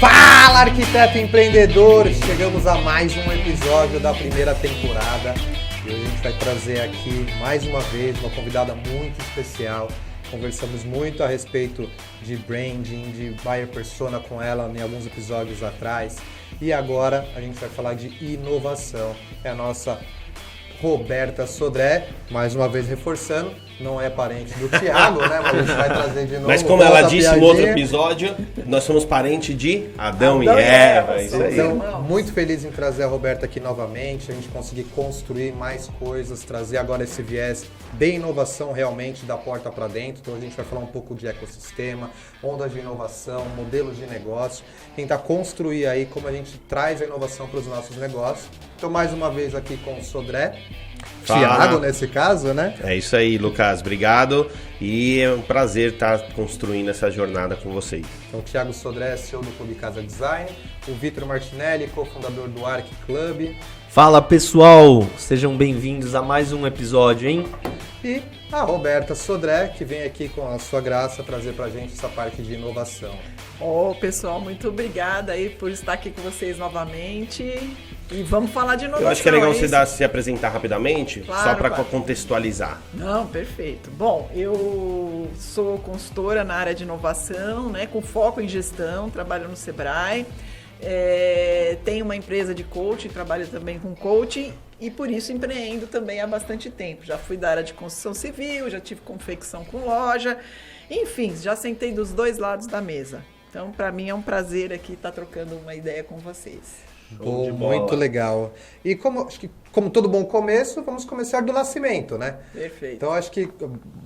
Fala, arquiteto empreendedor! Chegamos a mais um episódio da primeira temporada e hoje a gente vai trazer aqui mais uma vez uma convidada muito especial. Conversamos muito a respeito de branding, de buyer persona com ela em alguns episódios atrás e agora a gente vai falar de inovação. É a nossa Roberta Sodré, mais uma vez reforçando, não é parente do Thiago, né? Mas a gente vai trazer de novo. Mas como ela disse no outro episódio, nós somos parente de Adão e Eva. Isso aí. Então, muito feliz em trazer a Roberta aqui novamente, a gente conseguir construir mais coisas, trazer agora esse viés de inovação realmente da porta para dentro. Então a gente vai falar um pouco de ecossistema, ondas de inovação, modelos de negócio, tentar construir aí como a gente traz a inovação para os nossos negócios. Então mais uma vez aqui com o Sodré. Thiago, nesse caso, né? É isso aí, Lucas. Obrigado. E é um prazer estar construindo essa jornada com vocês. Então, o Thiago Sodré, CEO do Clube Casa Design. O Vitor Martinelli, cofundador do Arc Club. Fala, pessoal. Sejam bem-vindos a mais um episódio, hein? E a Roberta Sodré, que vem aqui com a sua graça trazer pra gente essa parte de inovação. Pessoal, muito obrigada aí por estar aqui com vocês novamente. E vamos falar de inovação. Eu acho que é legal você se apresentar rapidamente, claro, só para claro. Contextualizar. Não, perfeito. Bom, eu sou consultora na área de inovação, né, com foco em gestão, trabalho no Sebrae. Tenho uma empresa de coaching, trabalho também com coaching e por isso empreendo também há bastante tempo. Já fui da área de construção civil, já tive confecção com loja, enfim, já sentei dos dois lados da mesa. Então, para mim é um prazer aqui estar trocando uma ideia com vocês. Bom, muito legal. E acho que como todo bom começo, vamos começar do nascimento, né? Perfeito. Então acho que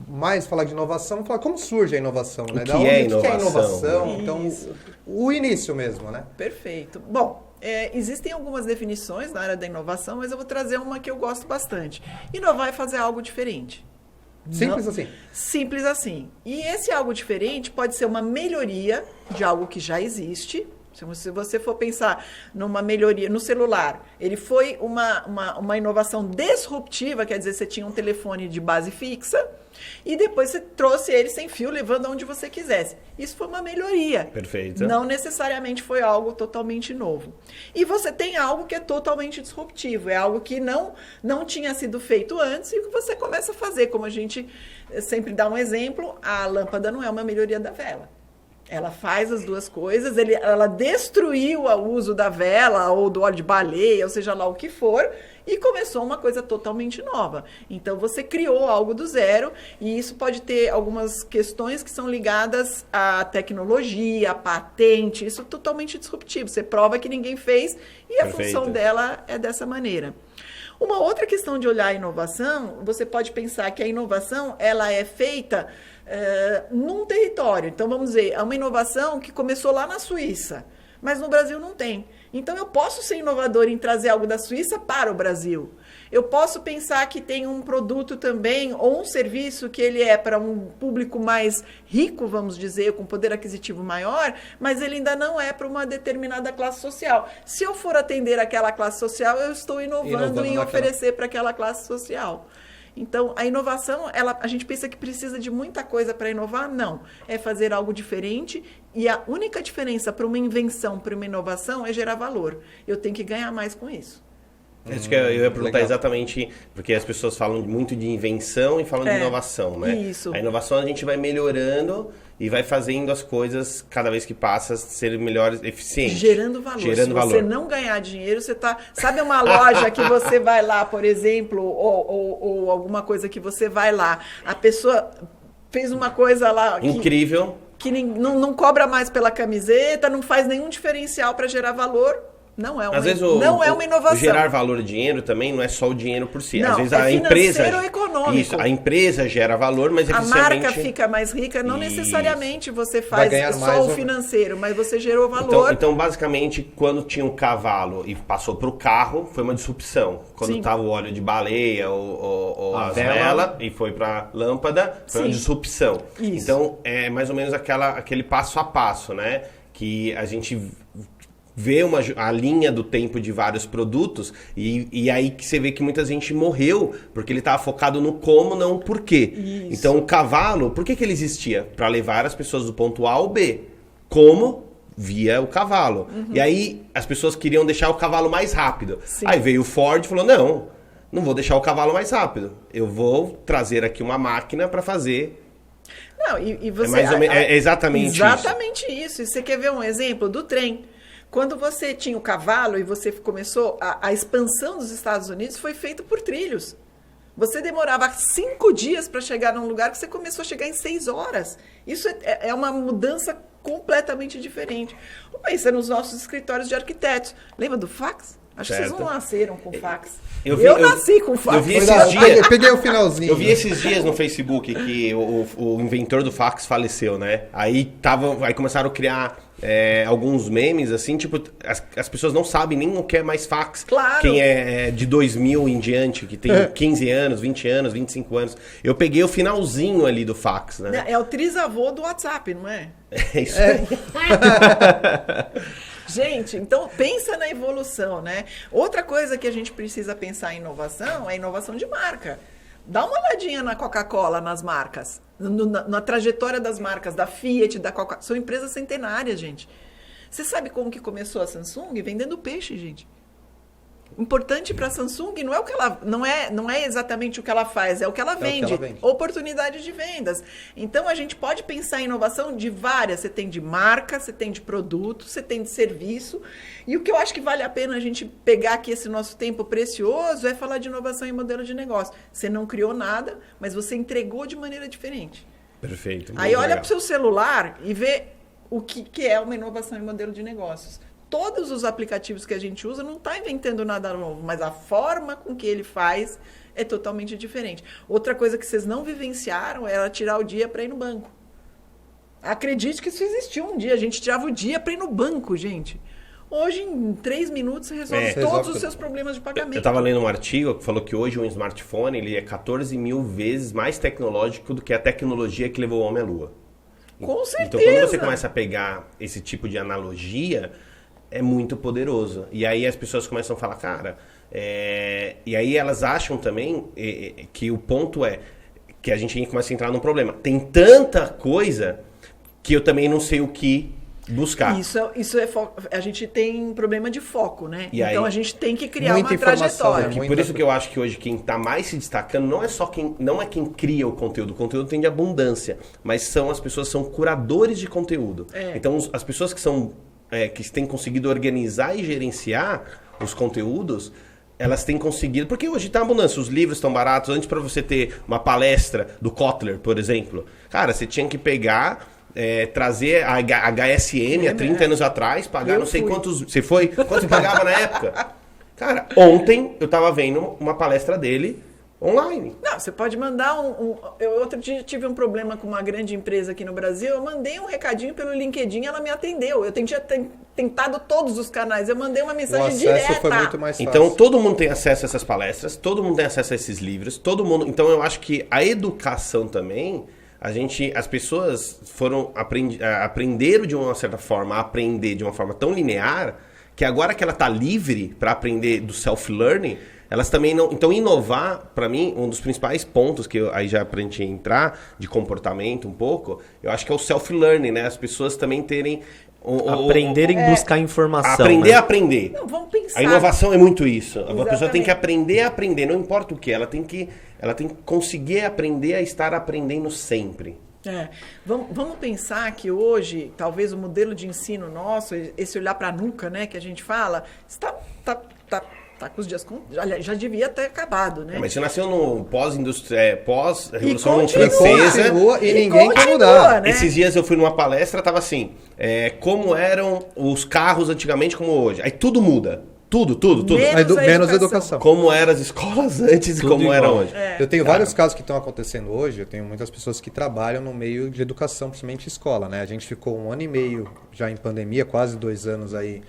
mais falar de inovação, falar como surge a inovação, né? O que é inovação? Então, o início mesmo, né? Perfeito. Bom, existem algumas definições na área da inovação, mas eu vou trazer uma que eu gosto bastante. Inovar é fazer algo diferente. Simples assim. Simples assim. E esse algo diferente pode ser uma melhoria de algo que já existe. Se você for pensar numa melhoria no celular, ele foi uma inovação disruptiva, quer dizer, você tinha um telefone de base fixa e depois você trouxe ele sem fio, levando aonde você quisesse. Isso foi uma melhoria. Perfeito. Não necessariamente foi algo totalmente novo. E você tem algo que é totalmente disruptivo, é algo que não tinha sido feito antes e que você começa a fazer. Como a gente sempre dá um exemplo, a lâmpada não é uma melhoria da vela. Ela faz as duas coisas, ela destruiu o uso da vela ou do óleo de baleia, ou seja lá o que for, e começou uma coisa totalmente nova. Então, você criou algo do zero, e isso pode ter algumas questões que são ligadas à tecnologia, à patente, isso é totalmente disruptivo. Você prova que ninguém fez, e a função dela é dessa maneira. Uma outra questão de olhar a inovação, você pode pensar que a inovação ela é feita num território. Então, vamos dizer, é uma inovação que começou lá na Suíça, mas no Brasil não tem. Então, eu posso ser inovador em trazer algo da Suíça para o Brasil. Eu posso pensar que tem um produto também, ou um serviço que ele é para um público mais rico, vamos dizer, com poder aquisitivo maior, mas ele ainda não é para uma determinada classe social. Se eu for atender aquela classe social, eu estou inovando em oferecer para aquela classe social. Então, a inovação, a gente pensa que precisa de muita coisa para inovar? Não. É fazer algo diferente e a única diferença para uma invenção, para uma inovação, é gerar valor. Eu tenho que ganhar mais com isso. Acho que eu ia perguntar exatamente, porque as pessoas falam muito de invenção e falam de inovação, né? Isso. A inovação a gente vai melhorando e vai fazendo as coisas, cada vez que passa, serem melhores, eficientes. Gerando valor. Se você não ganhar dinheiro, você tá... Sabe uma loja que você vai lá, por exemplo, ou alguma coisa que você vai lá, a pessoa fez uma coisa lá... Incrível. Que não cobra mais pela camiseta, não faz nenhum diferencial para gerar valor... Não é uma inovação. Gerar valor e dinheiro também não é só o dinheiro por si. Não, às vezes é a empresa. Financeiro ou econômico. Isso, a empresa gera valor, mas a eficientemente... marca fica mais rica, não necessariamente você faz só o financeiro, mas você gerou valor. Então, basicamente, quando tinha um cavalo e passou para o carro, foi uma disrupção. Quando estava o óleo de baleia ou a vela e foi para a lâmpada, foi uma disrupção. Isso. Então, é mais ou menos aquele passo a passo, né? Que a gente vê a linha do tempo de vários produtos e aí que você vê que muita gente morreu porque ele estava focado no como, não o porquê. Isso. Então o cavalo, por que ele existia? Para levar as pessoas do ponto A ao B. Como via o cavalo. E aí as pessoas queriam deixar o cavalo mais rápido. Sim. Aí veio o Ford e falou, não vou deixar o cavalo mais rápido. Eu vou trazer aqui uma máquina para fazer... Não, e você... mais ou menos, é exatamente isso. Exatamente isso. E você quer ver um exemplo do trem? Quando você tinha o cavalo e você começou... A expansão dos Estados Unidos foi feita por trilhos. Você demorava 5 dias para chegar num lugar que você começou a chegar em 6 horas. Isso é uma mudança completamente diferente. Pensa nos nossos escritórios de arquitetos. Lembra do fax? Acho que vocês não nasceram com fax. Eu nasci com fax. Eu vi esses dias, peguei o finalzinho. Eu vi esses dias no Facebook que o inventor do fax faleceu, né? Aí começaram a criar alguns memes, assim, tipo, as pessoas não sabem nem o que é mais fax. Claro. Quem é de 2000 em diante, que tem 15 anos, 20 anos, 25 anos. Eu peguei o finalzinho ali do fax, né? É o trisavô do WhatsApp, não é? É isso aí. Gente, então pensa na evolução, né? Outra coisa que a gente precisa pensar em inovação é inovação de marca. Dá uma olhadinha na Coca-Cola, nas marcas, na trajetória das marcas, da Fiat, da Coca-Cola. São empresas centenárias, gente. Você sabe como que começou a Samsung? Vendendo peixe, gente. Importante para a Samsung não é o que ela não é exatamente o que ela faz, é o que ela vende. Oportunidade de vendas. Então a gente pode pensar em inovação de várias. Você tem de marca, você tem de produto, você tem de serviço. E o que eu acho que vale a pena a gente pegar aqui esse nosso tempo precioso é falar de inovação em modelo de negócio. Você não criou nada, mas você entregou de maneira diferente. Perfeito. Aí olha para o seu celular e vê o que é uma inovação em modelo de negócios. Todos os aplicativos que a gente usa não está inventando nada novo, mas a forma com que ele faz é totalmente diferente. Outra coisa que vocês não vivenciaram era tirar o dia para ir no banco. Acredite que isso existiu um dia. A gente tirava o dia para ir no banco, gente. Hoje, em 3 minutos, você resolve todos os seus problemas de pagamento. Eu estava lendo um artigo que falou que hoje um smartphone ele é 14 mil vezes mais tecnológico do que a tecnologia que levou o homem à Lua. Com certeza. Então, quando você começa a pegar esse tipo de analogia... é muito poderoso. E aí as pessoas começam a falar, cara... E aí elas acham também que o ponto é que a gente começa a entrar num problema. Tem tanta coisa que eu também não sei o que buscar. Isso é foco. A gente tem problema de foco, né? E então aí, a gente tem que criar muita uma trajetória. Por isso que eu acho que hoje quem está mais se destacando não é quem cria o conteúdo. O conteúdo tem de abundância. Mas são as pessoas que são curadores de conteúdo. Então as pessoas que têm conseguido organizar e gerenciar os conteúdos, elas têm conseguido... Porque hoje está abundância, os livros estão baratos. Antes, para você ter uma palestra do Kotler, por exemplo, cara, você tinha que pegar, trazer a HSM há 30 anos atrás, pagar não sei quantos... Você foi? Quanto você pagava na época? Cara, ontem eu estava vendo uma palestra dele online. Não, você pode mandar Eu outro dia tive um problema com uma grande empresa aqui no Brasil, eu mandei um recadinho pelo LinkedIn, ela me atendeu. Eu tinha tentado todos os canais, eu mandei uma mensagem direta. O acesso foi muito mais fácil. Então todo mundo tem acesso a essas palestras, todo mundo tem acesso a esses livros, todo mundo... Então eu acho que a educação também, as pessoas aprenderam de uma certa forma a aprender de uma forma tão linear, que agora que ela está livre para aprender do self-learning, elas também não... Então, inovar, para mim, um dos principais pontos, que aí já pra gente entrar, de comportamento um pouco, eu acho que é o self-learning, né? As pessoas também terem... Aprenderem a buscar informação. Aprender né? a aprender. Não, vamos pensar. A inovação é muito isso. Exatamente. A pessoa tem que aprender a aprender, não importa o que. Ela tem que conseguir aprender a estar aprendendo sempre. Vamos pensar que hoje, talvez o modelo de ensino nosso, esse olhar para a nuca, né, que a gente fala, tá com os dias... Já devia ter acabado, né? Mas você nasceu no pós-Revolução Francesa. E ninguém quer mudar. Né? Esses dias eu fui numa palestra, tava assim, como eram os carros antigamente como hoje. Aí tudo muda. Tudo. Menos educação. Como eram as escolas antes Tudo e como igual. eram hoje. Eu tenho vários casos que estão acontecendo hoje. Eu tenho muitas pessoas que trabalham no meio de educação, principalmente escola, né? A gente ficou 1 ano e meio já em pandemia, quase 2 anos aí,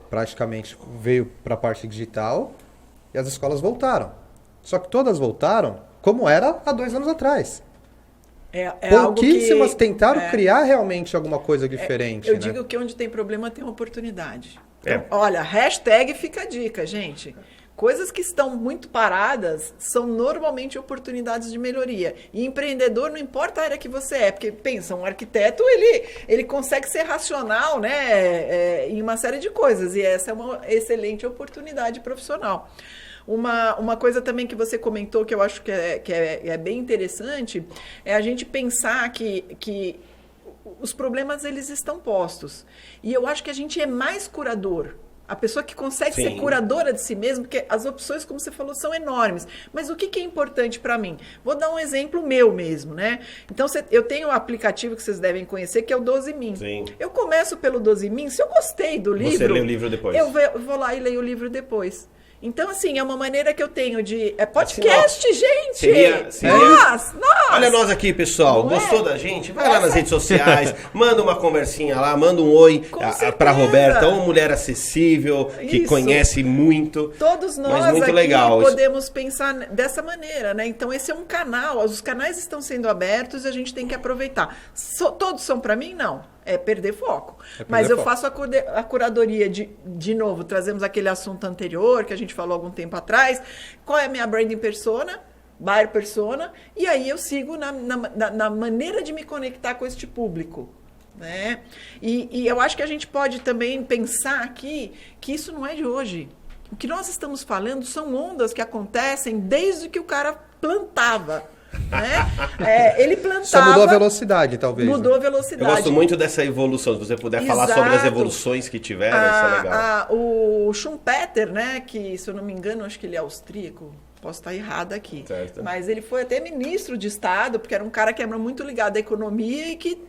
praticamente veio para a parte digital e as escolas voltaram. Só que todas voltaram como era há 2 anos atrás. Pouquíssimas tentaram criar realmente alguma coisa diferente. Eu digo que onde tem problema tem oportunidade. Então, olha, hashtag fica a dica, gente. Coisas que estão muito paradas são normalmente oportunidades de melhoria. E empreendedor, não importa a área que você é, porque pensa, um arquiteto, ele consegue ser racional, né, em uma série de coisas, e essa é uma excelente oportunidade profissional. Uma coisa também que você comentou, que eu acho que é bem interessante, é a gente pensar que os problemas, eles estão postos. E eu acho que a gente é mais curador. A pessoa que consegue ser curadora de si mesmo, porque as opções, como você falou, são enormes. Mas o que é importante para mim? Vou dar um exemplo meu mesmo, né? Então, eu tenho um aplicativo que vocês devem conhecer, que é o 12min. Sim. Eu começo pelo 12min, se eu gostei do livro... Você lê o livro depois. Eu vou lá e leio o livro depois. Então, assim, é uma maneira que eu tenho de... É podcast, gente! Seria... Nós! Olha nós aqui, pessoal. Não Gostou é? da gente? Vai lá nas redes sociais, manda uma conversinha lá, manda um oi pra Roberta, uma mulher acessível, que Isso. conhece muito. Todos nós mas muito aqui legal. podemos pensar dessa maneira, né? Então, esse é um canal. Os canais estão sendo abertos e a gente tem que aproveitar. Todos são para mim? Não. É perder foco. Mas eu faço a curadoria de novo, trazemos aquele assunto anterior que a gente falou algum tempo atrás. Qual é a minha branding persona? Buyer persona. E aí eu sigo na maneira de me conectar com este público. Né? E eu acho que a gente pode também pensar aqui que isso não é de hoje. O que nós estamos falando são ondas que acontecem desde que o cara plantava. Né? Ele plantava... Só mudou a velocidade, talvez. Mudou a velocidade. Eu gosto muito dessa evolução. Se você puder falar sobre as evoluções que tiveram, isso é legal. O Schumpeter, né, que, se eu não me engano, acho que ele é austríaco. Posso estar errada aqui. Certo. Mas ele foi até ministro de Estado, porque era um cara que era muito ligado à economia e que...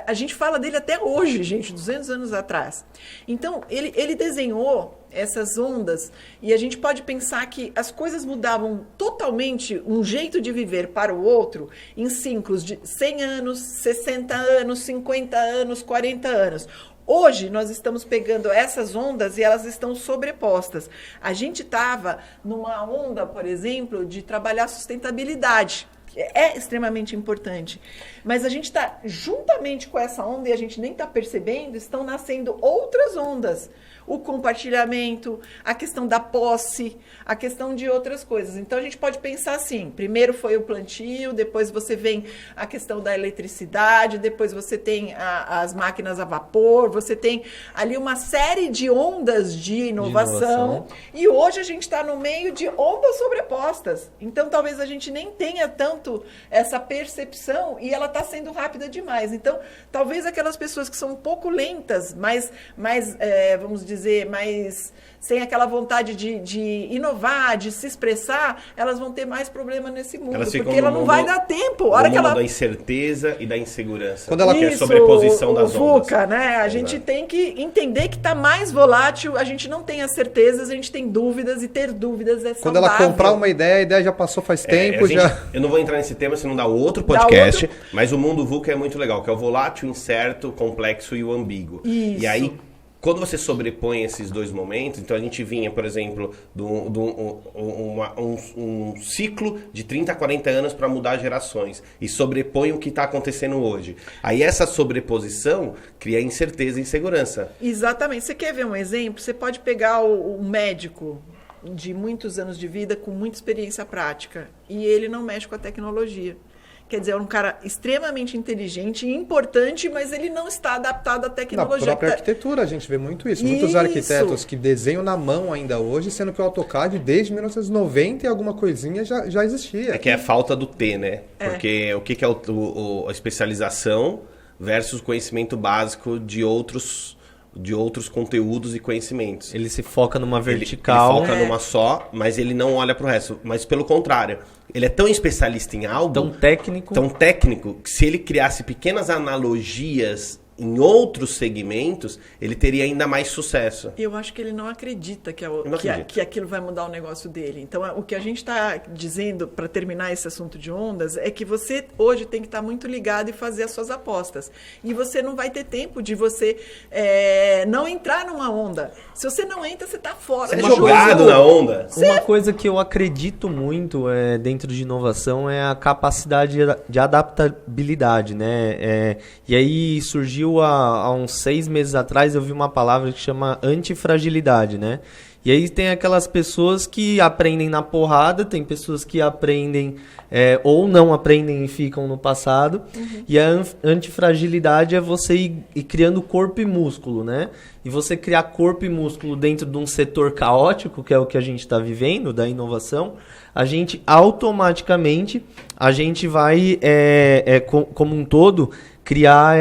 A gente fala dele até hoje, gente, 200 anos atrás. Então, ele desenhou essas ondas e a gente pode pensar que as coisas mudavam totalmente um jeito de viver para o outro em ciclos de 100 anos, 60 anos, 50 anos, 40 anos. Hoje, nós estamos pegando essas ondas e elas estão sobrepostas. A gente estava numa onda, por exemplo, de trabalhar sustentabilidade. É extremamente importante. Mas a gente está, juntamente com essa onda, e a gente nem está percebendo, estão nascendo outras ondas. O compartilhamento, a questão da posse, a questão de outras coisas. Então, a gente pode pensar assim, primeiro foi o plantio, depois você vem a questão da eletricidade, depois você tem as máquinas a vapor, você tem ali uma série de ondas de inovação. E hoje a gente está no meio de ondas sobrepostas. Então, talvez a gente nem tenha tanto essa percepção e ela está sendo rápida demais. Então, talvez aquelas pessoas que são um pouco lentas, mais vamos dizer, mais sem aquela vontade de inovar, de se expressar, elas vão ter mais problema nesse mundo, porque ela não vai dar tempo. A hora que ela... da incerteza e da insegurança. Quando ela quer sobreposição das ondas. VUCA, né? A gente tem que entender que está mais volátil, a gente não tem as certezas, a gente tem dúvidas, e ter dúvidas é saudável. Quando ela comprar uma ideia, a ideia já passou faz tempo. Eu não vou entrar nesse tema, senão dá outro podcast, mas o mundo VUCA é muito legal, que é o volátil, incerto, complexo e o ambíguo. Isso. E aí, quando você sobrepõe esses dois momentos, então a gente vinha, por exemplo, de um ciclo de 30 a 40 anos para mudar gerações e sobrepõe o que está acontecendo hoje. Aí essa sobreposição cria incerteza e insegurança. Exatamente. Você quer ver um exemplo? Você pode pegar um médico de muitos anos de vida com muita experiência prática e ele não mexe com a tecnologia. Quer dizer, é um cara extremamente inteligente e importante, mas ele não está adaptado à tecnologia. Na própria arquitetura a gente vê muito isso. Muitos arquitetos que desenham na mão ainda hoje, sendo que o AutoCAD desde 1990 e alguma coisinha já existia. É que é a falta do T, né? Porque o que é a especialização versus o conhecimento básico de outros conteúdos e conhecimentos. Ele se foca numa vertical. Ele foca numa só, mas ele não olha pro resto. Mas pelo contrário, ele é tão especialista em algo... Tão técnico, que se ele criasse pequenas analogias em outros segmentos, ele teria ainda mais sucesso. Eu acho que ele não acredita que aquilo vai mudar o negócio dele. Então, o que a gente está dizendo, para terminar esse assunto de ondas, é que você hoje tem que estar muito ligado e fazer as suas apostas. E você não vai ter tempo de você não entrar numa onda. Se você não entra, você está fora. Você é jogado na onda. Uma coisa que eu acredito muito dentro de inovação é a capacidade de adaptabilidade, né? E aí surgiu há uns 6 meses atrás, eu vi uma palavra que chama antifragilidade, né? E aí tem aquelas pessoas que aprendem na porrada, tem pessoas que aprendem ou não aprendem e ficam no passado. E a antifragilidade é você ir criando corpo e músculo, né? E você criar corpo e músculo dentro de um setor caótico, que é o que a gente está vivendo, da inovação, a gente automaticamente, a gente vai, como um todo, criar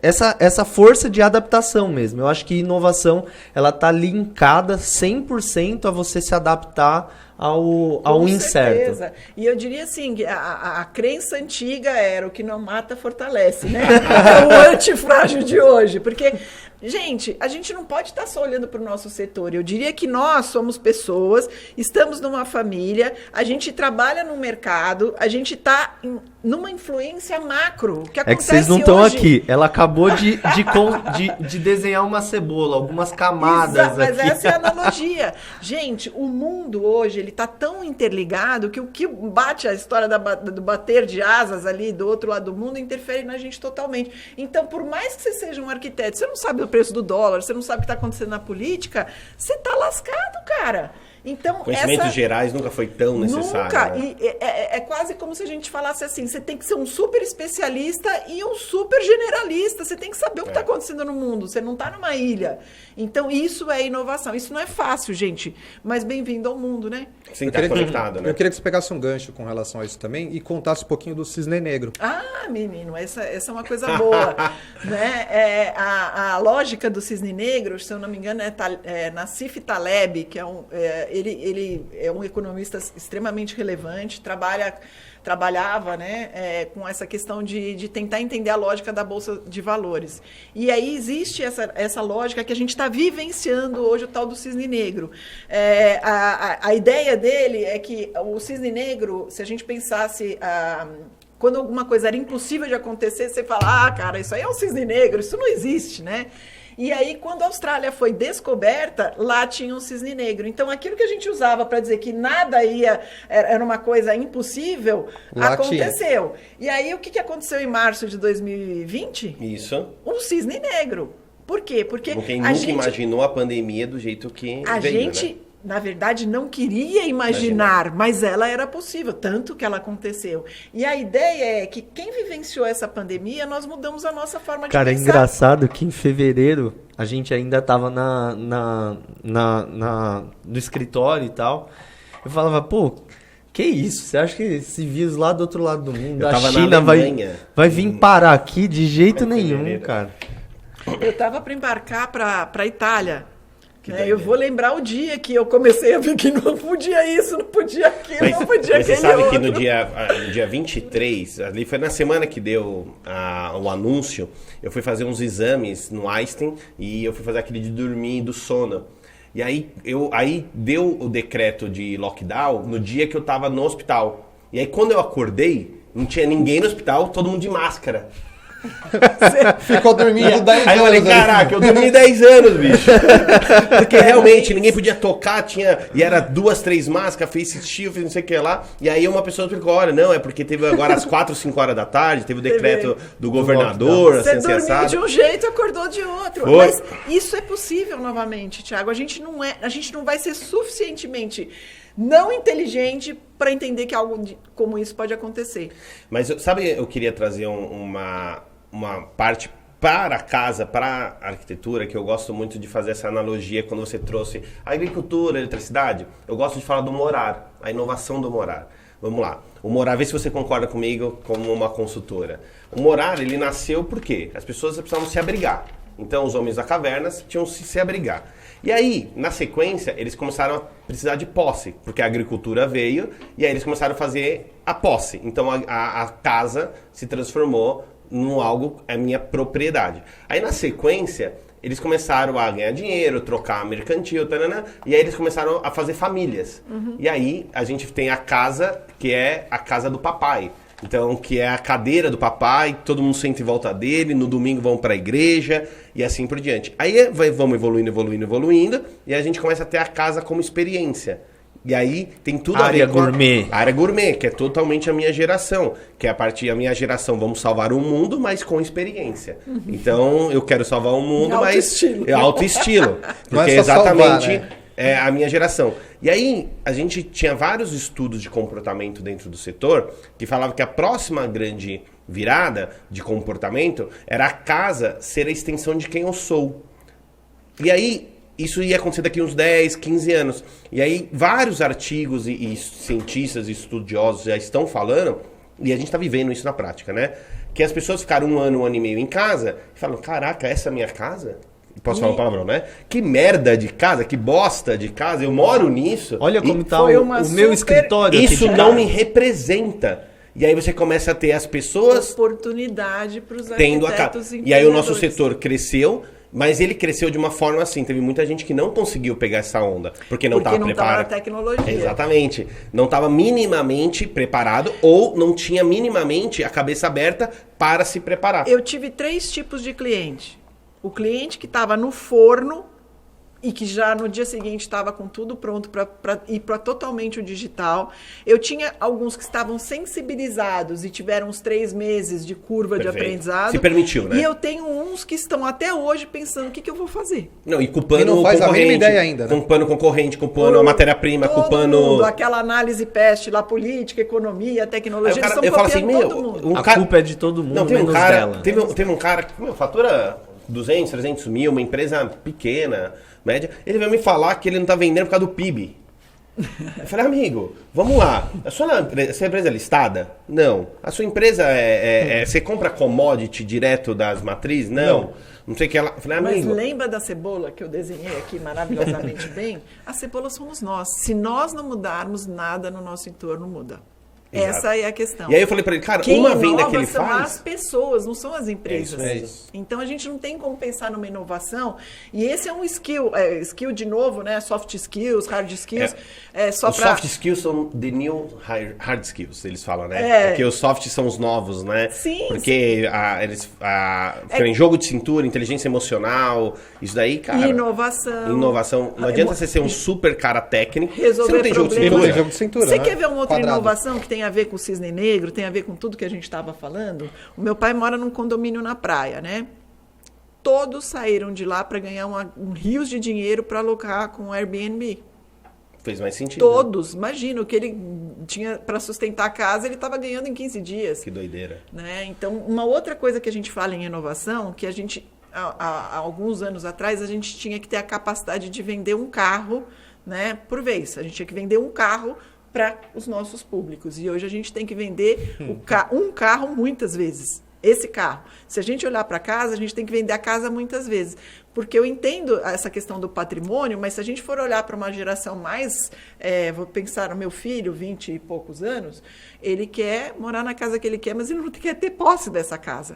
essa força de adaptação mesmo. Eu acho que inovação, ela está linkada 100% a você se adaptar ao incerto. Certeza. E eu diria assim, que a crença antiga era o que não mata, fortalece, né? É o antifrágil de hoje, porque... Gente, a gente não pode estar só olhando para o nosso setor. Eu diria que nós somos pessoas, estamos numa família, a gente trabalha no mercado, a gente está numa influência macro. Que acontece é que vocês não estão hoje... aqui. Ela acabou de desenhar uma cebola, algumas camadas mas aqui. essa é a analogia. Gente, o mundo hoje ele está tão interligado que o que bate a história do bater de asas ali do outro lado do mundo interfere na gente totalmente. Então, por mais que você seja um arquiteto, você não sabe o preço do dólar, você não sabe o que está acontecendo na política, você está lascado, cara. Então, conhecimentos gerais nunca foi tão necessário. Nunca. Né? E é quase como se a gente falasse assim, você tem que ser um super especialista e um super generalista. Você tem que saber o que está acontecendo no mundo. Você não está numa ilha. Então, isso é inovação. Isso não é fácil, gente. Mas bem-vindo ao mundo, né? Sem estar conectado, né? Eu queria que você pegasse um gancho com relação a isso também e contasse um pouquinho do cisne negro. Ah, menino, essa é uma coisa boa. Né? A lógica do cisne negro, se eu não me engano, é Nassif Taleb, que é ele é um economista extremamente relevante, trabalhava, né, com essa questão de tentar entender a lógica da Bolsa de Valores. E aí existe essa lógica que a gente está vivenciando hoje, o tal do cisne negro. A ideia dele é que o cisne negro, se a gente pensasse... quando alguma coisa era impossível de acontecer, você fala, cara, isso aí é um cisne negro, isso não existe, né? E aí, quando a Austrália foi descoberta, lá tinha um cisne negro. Então, aquilo que a gente usava para dizer que nada era uma coisa impossível, lá aconteceu. E aí, o que aconteceu em março de 2020? Isso. Um cisne negro. Por quê? Porque quem nunca imaginou a pandemia do jeito que a veio, gente... né? Na verdade, não queria imaginar, mas ela era possível, tanto que ela aconteceu. E a ideia é que quem vivenciou essa pandemia, nós mudamos a nossa forma de pensar. Cara, é engraçado que em fevereiro a gente ainda estava no escritório e tal. Eu falava, pô, que isso? Você acha que esse vírus lá do outro lado do mundo, a China vai vir parar aqui de jeito nenhum, cara? Eu estava para embarcar para a Itália. Eu vou lembrar o dia que eu comecei a ver que não podia isso, não podia aquilo, não podia aquele outro. Você sabe que no dia 23, ali foi na semana que deu o anúncio, eu fui fazer uns exames no Einstein e eu fui fazer aquele de dormir do sono. E aí deu o decreto de lockdown no dia que eu tava no hospital. E aí quando eu acordei, não tinha ninguém no hospital, todo mundo de máscara. Você ficou dormindo 10 anos. Aí eu falei, caraca, eu dormi 10 anos, bicho. Porque realmente ninguém podia tocar, e era 2, 3 máscaras, face shield, não sei o que lá. E aí uma pessoa explicou, olha, não, é porque teve agora às 4, 5 horas da tarde, teve o decreto do governador, assim, você dormiu de um jeito e acordou de outro. Foi. Mas isso é possível novamente, Thiago. A gente não vai ser suficientemente não inteligente para entender que algo como isso pode acontecer. Mas sabe, eu queria trazer uma parte para a casa, para a arquitetura, que eu gosto muito de fazer essa analogia quando você trouxe a agricultura, a eletricidade. Eu gosto de falar do morar, a inovação do morar. Vamos lá. O morar, vê se você concorda comigo como uma consultora. O morar, ele nasceu por quê? As pessoas precisavam se abrigar. Então, os homens da caverna tinham que se abrigar. E aí, na sequência, eles começaram a precisar de posse, porque a agricultura veio e aí eles começaram a fazer a posse. Então, a casa se transformou num algo, é minha propriedade. Aí, na sequência, eles começaram a ganhar dinheiro, trocar mercantil, tanana, e aí eles começaram a fazer famílias. E aí, a gente tem a casa, que é a casa do papai. Então, que é a cadeira do papai, todo mundo senta em volta dele, no domingo vão para a igreja e assim por diante. Aí vamos evoluindo, e a gente começa a ter a casa como experiência. E aí tem tudo Área a ver com gourmet. a área gourmet, que é totalmente a minha geração. Que é a partir da minha geração, vamos salvar o mundo, mas com experiência. Então, eu quero salvar o mundo, Alto mas estilo. é alto estilo. Não é Porque é só salvar, exatamente né? a minha geração. E aí, a gente tinha vários estudos de comportamento dentro do setor que falavam que a próxima grande virada de comportamento era a casa ser a extensão de quem eu sou. E aí, isso ia acontecer daqui uns 10, 15 anos. E aí, vários artigos e cientistas e estudiosos já estão falando, e a gente está vivendo isso na prática, né? Que as pessoas ficaram um ano e meio em casa e falam, caraca, essa é a minha casa? Posso falar um palavrão, né? Que merda de casa, que bosta de casa, eu moro nisso. Olha como tá foi o uma meu super- escritório aqui Isso de não casa. me representa. E aí você começa a ter as pessoas Oportunidade para os tendo a casa. arquitetos E aí o nosso empreendedores. setor cresceu, mas ele cresceu de uma forma assim. Teve muita gente que não conseguiu pegar essa onda, porque não estava não estava preparado. na tecnologia. Exatamente. Não estava minimamente preparado ou não tinha minimamente a cabeça aberta para se preparar. Eu tive 3 tipos de cliente. O cliente que estava no forno e que já no dia seguinte estava com tudo pronto para ir para totalmente o digital. Eu tinha alguns que estavam sensibilizados e tiveram uns 3 meses de curva de Perfeito. aprendizado. Se permitiu, né? E eu tenho uns que estão até hoje pensando o que eu vou fazer. Não, e culpando E não o faz a concorrente. mínima ideia ainda, né? Culpando o concorrente, culpando a matéria-prima, Todo culpando. mundo, aquela análise peste lá, política, economia, Aí tecnologia, o cara- eles eu estão falo assim, copiando meu, todo mundo. A culpa é de todo mundo, Não, tem um menos cara, dela. teve um cara que fatura 200, 300 mil, uma empresa pequena, média. Ele veio me falar que ele não tá vendendo por causa do PIB. Eu falei, amigo, vamos lá. Sua empresa é listada? Não. A sua empresa você compra commodity direto das matrizes? Não. Não sei o que ela. Eu falei, Mas amigo. lembra da cebola que eu desenhei aqui maravilhosamente bem? A cebola somos nós. Se nós não mudarmos, nada no nosso entorno muda. Exato. Essa é a questão. E aí eu falei pra ele, cara, Quem uma venda que inova ele são faz. as pessoas, não são as empresas. É isso. Então a gente não tem como pensar numa inovação. E esse é um skill, skill de novo, né? Soft skills, hard skills. Só Os pra... soft skills são the new hard skills, eles falam, né? É. Porque os soft são os novos, né? Sim, Porque eles em jogo de cintura, inteligência emocional, isso daí, cara. Inovação. Inovação. Não adianta você ser um super cara técnico. Resolver você não tem jogo de problemas. Não tem cintura. jogo de cintura, Você né? quer ver uma outra Quadrado. inovação que tem a ver com o cisne negro, tem a ver com tudo que a gente estava falando? O meu pai mora num condomínio na praia, né? Todos saíram de lá para ganhar um rios de dinheiro para alocar com o Airbnb. Fez mais sentido. Né? Todos. Imagina, o que ele tinha para sustentar a casa, ele estava ganhando em 15 dias. Que doideira. Né? Então, uma outra coisa que a gente fala em inovação, que a gente, há alguns anos atrás, a gente tinha que ter a capacidade de vender um carro, né, por vez. A gente tinha que vender um carro para os nossos públicos. E hoje a gente tem que vender um carro muitas vezes. Esse carro. Se a gente olhar para casa, a gente tem que vender a casa muitas vezes. Porque eu entendo essa questão do patrimônio, mas se a gente for olhar para uma geração mais... vou pensar no meu filho, 20 e poucos anos, ele quer morar na casa que ele quer, mas ele não quer ter posse dessa casa.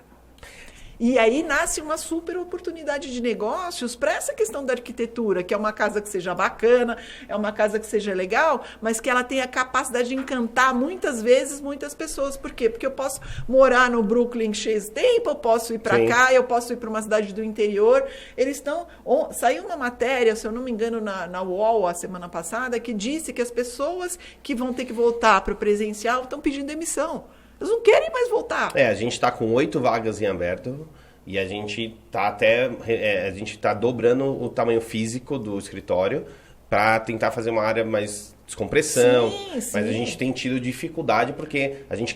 E aí nasce uma super oportunidade de negócios para essa questão da arquitetura, que é uma casa que seja bacana, é uma casa que seja legal, mas que ela tenha a capacidade de encantar muitas vezes muitas pessoas. Por quê? Porque eu posso morar no Brooklyn X tempo, eu posso ir para Sim. cá, eu posso ir para uma cidade do interior. Eles estão... Saiu uma matéria, se eu não me engano, na UOL a semana passada, que disse que as pessoas que vão ter que voltar para o presencial estão pedindo demissão. Eles não querem mais voltar. A gente tá com 8 vagas em aberto e a gente tá a gente tá dobrando o tamanho físico do escritório para tentar fazer uma área mais descompressão, Sim, mas a sim. gente tem tido dificuldade porque a gente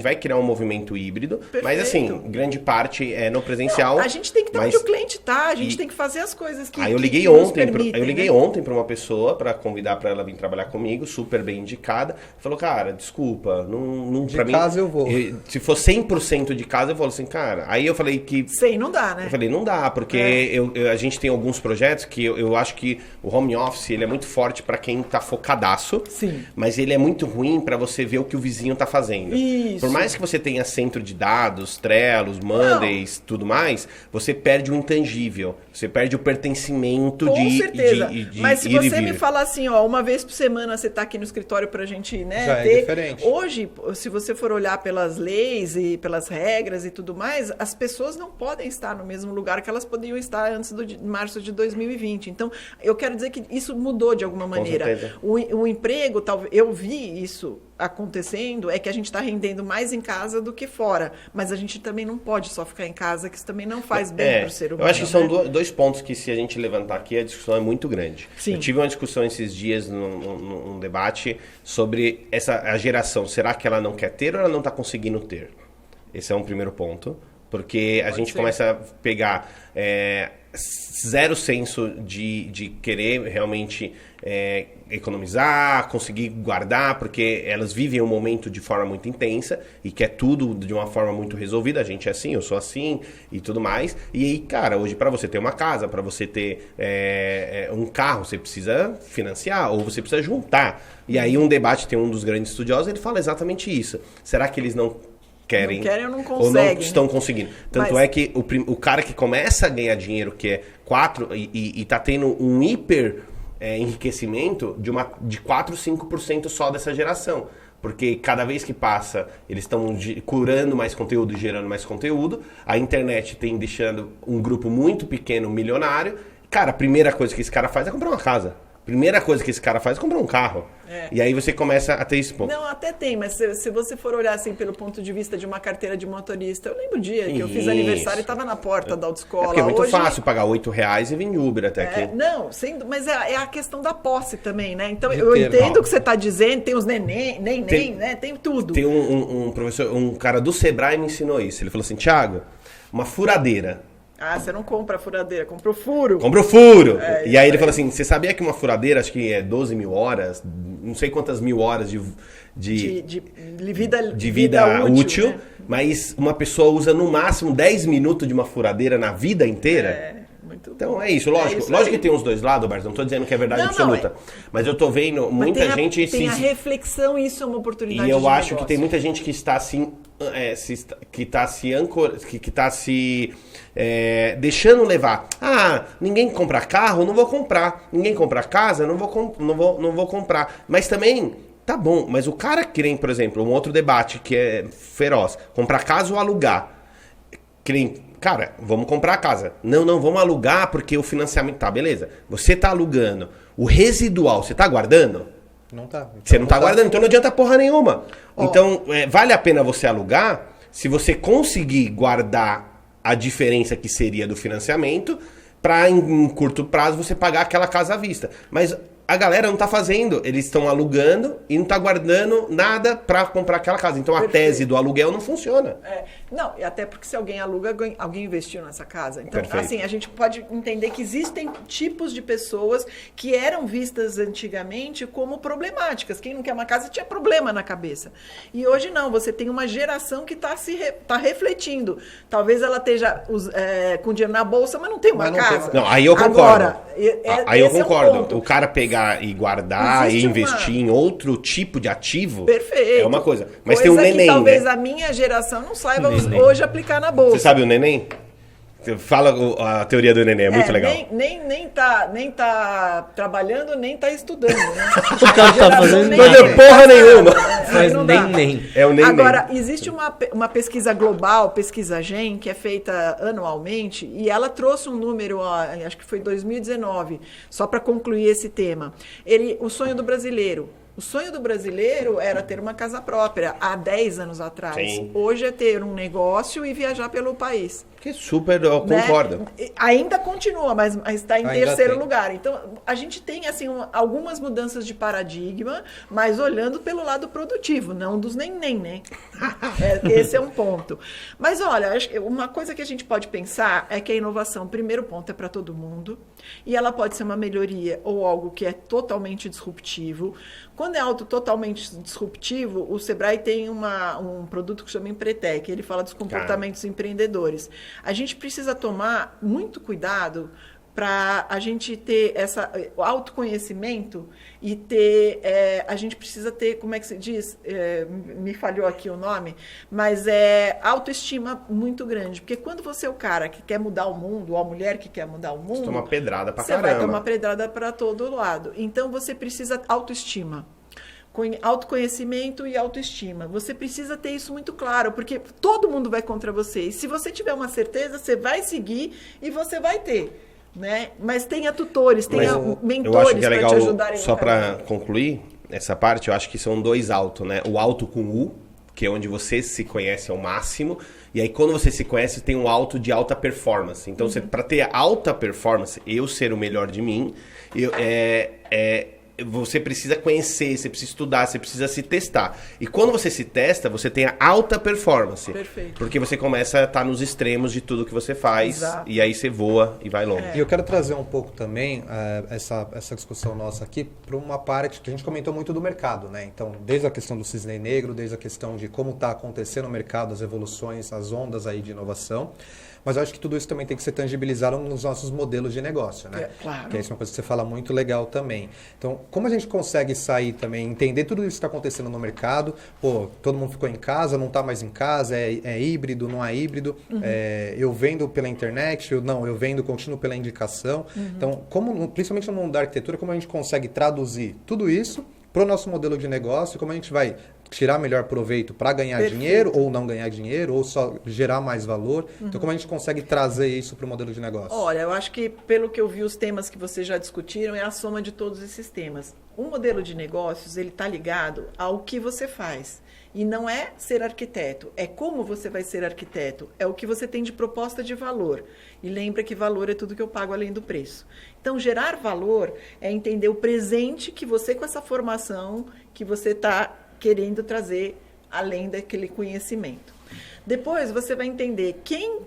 vai criar um movimento híbrido, mas assim, grande parte é no presencial. Não, a gente tem que estar mas- onde o cliente está, a gente e- tem que fazer as coisas que Aí eu liguei que nos ontem, permitem, né? ontem para uma pessoa para convidar para ela vir trabalhar comigo, super bem indicada. Falou, cara, desculpa, não De pra mim, casa eu vou. Se for 100% de casa, eu falo assim, cara. Aí eu falei que Sei, não dá, né? eu falei, não dá, porque a gente tem alguns projetos que eu acho que o home office ele é muito forte para quem tá focadaço, Sim. mas ele é muito ruim para você ver o que o vizinho tá fazendo. Isso. Por mais que você tenha centro de dados, Trellos, Mondays, tudo mais, você perde o intangível, você perde o pertencimento Com de certeza. de Mas se ir e você me vir. falar assim, ó, uma vez por semana você tá aqui no escritório pra gente, né, Já é ter... diferente. Hoje, se você for olhar pelas leis e pelas regras e tudo mais, as pessoas não podem estar no mesmo lugar que elas podiam estar antes de março de 2020. Então, eu quero dizer que isso mudou de alguma maneira. certeza. O o emprego, talvez, eu vi isso acontecendo, é que a gente está rendendo mais em casa do que fora. Mas a gente também não pode só ficar em casa, que isso também não faz bem para o ser humano. Eu acho que são dois pontos que, se a gente levantar aqui, a discussão é muito grande. Sim. Eu tive uma discussão esses dias num debate sobre a geração. Será que ela não quer ter ou ela não está conseguindo ter? Esse é um primeiro ponto. Porque a gente começa a pegar zero senso de querer realmente economizar, conseguir guardar, porque elas vivem um momento de forma muito intensa e quer tudo de uma forma muito resolvida. A gente é assim, eu sou assim e tudo mais. E aí, cara, hoje para você ter uma casa, para você ter um carro, você precisa financiar ou você precisa juntar. E aí um debate, tem um dos grandes estudiosos, ele fala exatamente isso. Será que eles não querem ou não conseguem, ou não estão conseguindo? Tanto é que o cara que começa a ganhar dinheiro, que é 4, e tá tendo um hiper enriquecimento de 4, 5% só dessa geração. Porque cada vez que passa, eles estão curando mais conteúdo e gerando mais conteúdo. A internet tem deixando um grupo muito pequeno milionário. Cara, a primeira coisa que esse cara faz é comprar uma casa. Primeira coisa que esse cara faz é comprar um carro. E aí você começa a ter esse ponto. Não, até tem, mas se você for olhar assim pelo ponto de vista de uma carteira de motorista, eu lembro o dia que eu fiz aniversário e estava na porta da autoescola. Porque é muito Hoje, fácil pagar R$8 e vir de Uber até aqui. Não, mas é a questão da posse também, né? Então eu entendo o que você está dizendo, tem os neném, né? Tem tudo. Tem um professor, um cara do Sebrae me ensinou isso. Ele falou assim, Thiago, uma furadeira. Ah, você não compra a furadeira, compra o furo. Compra o furo! E aí ele falou assim, você sabia que uma furadeira, acho que é 12 mil horas, não sei quantas mil horas de vida útil, né? Mas uma pessoa usa no máximo 10 minutos de uma furadeira na vida inteira. Então é isso, lógico. Lógico que tem os dois lados, Bart, não estou dizendo que é verdade absoluta. Mas eu tô vendo muita gente... Tem a reflexão, isso é uma oportunidade de negócio. E eu acho negócio. que tem muita gente que está assim... que está se deixando levar. Ah, ninguém compra carro, não vou comprar. Ninguém compra casa, não vou comprar. Mas também, tá bom. Mas o cara que nem, por exemplo, um outro debate que é feroz. Comprar casa ou alugar. Que nem, cara, vamos comprar a casa. Não, vamos alugar porque o financiamento... Tá, beleza. Você tá alugando. O residual, você tá guardando? Não tá. Então você não tá guardando, então não adianta porra nenhuma. Então, vale a pena você alugar se você conseguir guardar a diferença que seria do financiamento para em curto prazo você pagar aquela casa à vista. Mas a galera não tá fazendo, eles estão alugando e não tá guardando nada para comprar aquela casa. Então a tese do aluguel não funciona. Não, e até porque se alguém aluga, alguém investiu nessa casa. Então, Perfeito. assim, a gente pode entender que existem tipos de pessoas que eram vistas antigamente como problemáticas. Quem não quer uma casa tinha problema na cabeça. E hoje não, você tem uma geração que está refletindo. Talvez ela esteja com dinheiro na bolsa, mas não tem uma casa. Não, aí eu concordo. Agora, aí eu concordo. É um ponto. O cara pegar e guardar Existe e investir em outro tipo de ativo Perfeito. é uma coisa. Mas coisa tem um neném, que talvez né? a minha geração não saiba hoje aplicar na bolsa. Você sabe o neném? Fala a teoria do neném, é muito legal. Nem tá trabalhando, nem tá estudando, né? O cara tá fazendo porra nenhuma. Faz não dá. nem. É o neném. Agora, existe uma pesquisa global, Pesquisa Gen, que é feita anualmente, e ela trouxe um número, acho que foi 2019, só para concluir esse tema. O sonho do brasileiro. O sonho do brasileiro era ter uma casa própria há 10 anos atrás. Sim. Hoje é ter um negócio e viajar pelo país. Que super, eu concordo. Ainda continua, mas está em terceiro tem. lugar. Então, a gente tem assim algumas mudanças de paradigma, mas olhando pelo lado produtivo, não dos neném, né? Esse é um ponto. Mas olha, acho que uma coisa que a gente pode pensar é que a inovação, primeiro ponto, é para todo mundo, e ela pode ser uma melhoria ou algo que é totalmente disruptivo. Quando é algo totalmente disruptivo, o Sebrae tem um produto que chama Empretec, ele fala dos comportamentos empreendedores. A gente precisa tomar muito cuidado para a gente ter o autoconhecimento e ter... a gente precisa ter, como é que se diz? Me falhou aqui o nome, mas autoestima muito grande. Porque quando você é o cara que quer mudar o mundo, ou a mulher que quer mudar o mundo... Você toma pedrada pra você caramba. vai tomar pedrada para todo lado. Então, você precisa autoestima. Autoconhecimento e autoestima. Você precisa ter isso muito claro, porque todo mundo vai contra você. E se você tiver uma certeza, você vai seguir e você vai ter. né? Mas tenha tutores, tenha eu acho mentores que é para legal, te ajudarem. só para concluir essa parte, eu acho que são 2 auto, né? O auto com U, que é onde você se conhece ao máximo, e aí quando você se conhece, tem um auto de alta performance. Então, para ter alta performance, eu ser o melhor de mim, você precisa conhecer, você precisa estudar, você precisa se testar. E quando você se testa, você tem a alta performance. Perfeito. Porque você começa a estar nos extremos de tudo que você faz, Exato. e aí você voa e vai longe. E eu quero trazer um pouco também essa discussão nossa aqui para uma parte que a gente comentou muito do mercado, né? Então, desde a questão do cisne negro, desde a questão de como está acontecendo no mercado, as evoluções, as ondas aí de inovação. Mas eu acho que tudo isso também tem que ser tangibilizado nos nossos modelos de negócio, né? Claro. Que é isso, uma coisa que você fala muito legal também. Então, como a gente consegue sair também, entender tudo isso que está acontecendo no mercado? Pô, todo mundo ficou em casa, não está mais em casa, é híbrido, não é híbrido? Eu vendo pela internet, eu vendo, continuo pela indicação. Então, principalmente no mundo da arquitetura, como a gente consegue traduzir tudo isso para o nosso modelo de negócio, como a gente vai tirar melhor proveito para ganhar dinheiro ou não ganhar dinheiro, ou só gerar mais valor. Então, como a gente consegue trazer isso para o modelo de negócio? Olha, eu acho que, pelo que eu vi, os temas que vocês já discutiram é a soma de todos esses temas. O modelo de negócios, ele está ligado ao que você faz. E não é ser arquiteto, é como você vai ser arquiteto, é o que você tem de proposta de valor. E lembra que valor é tudo que eu pago além do preço. Então, gerar valor é entender o presente que você, com essa formação, que você está querendo trazer além daquele conhecimento. Depois, você vai entender quem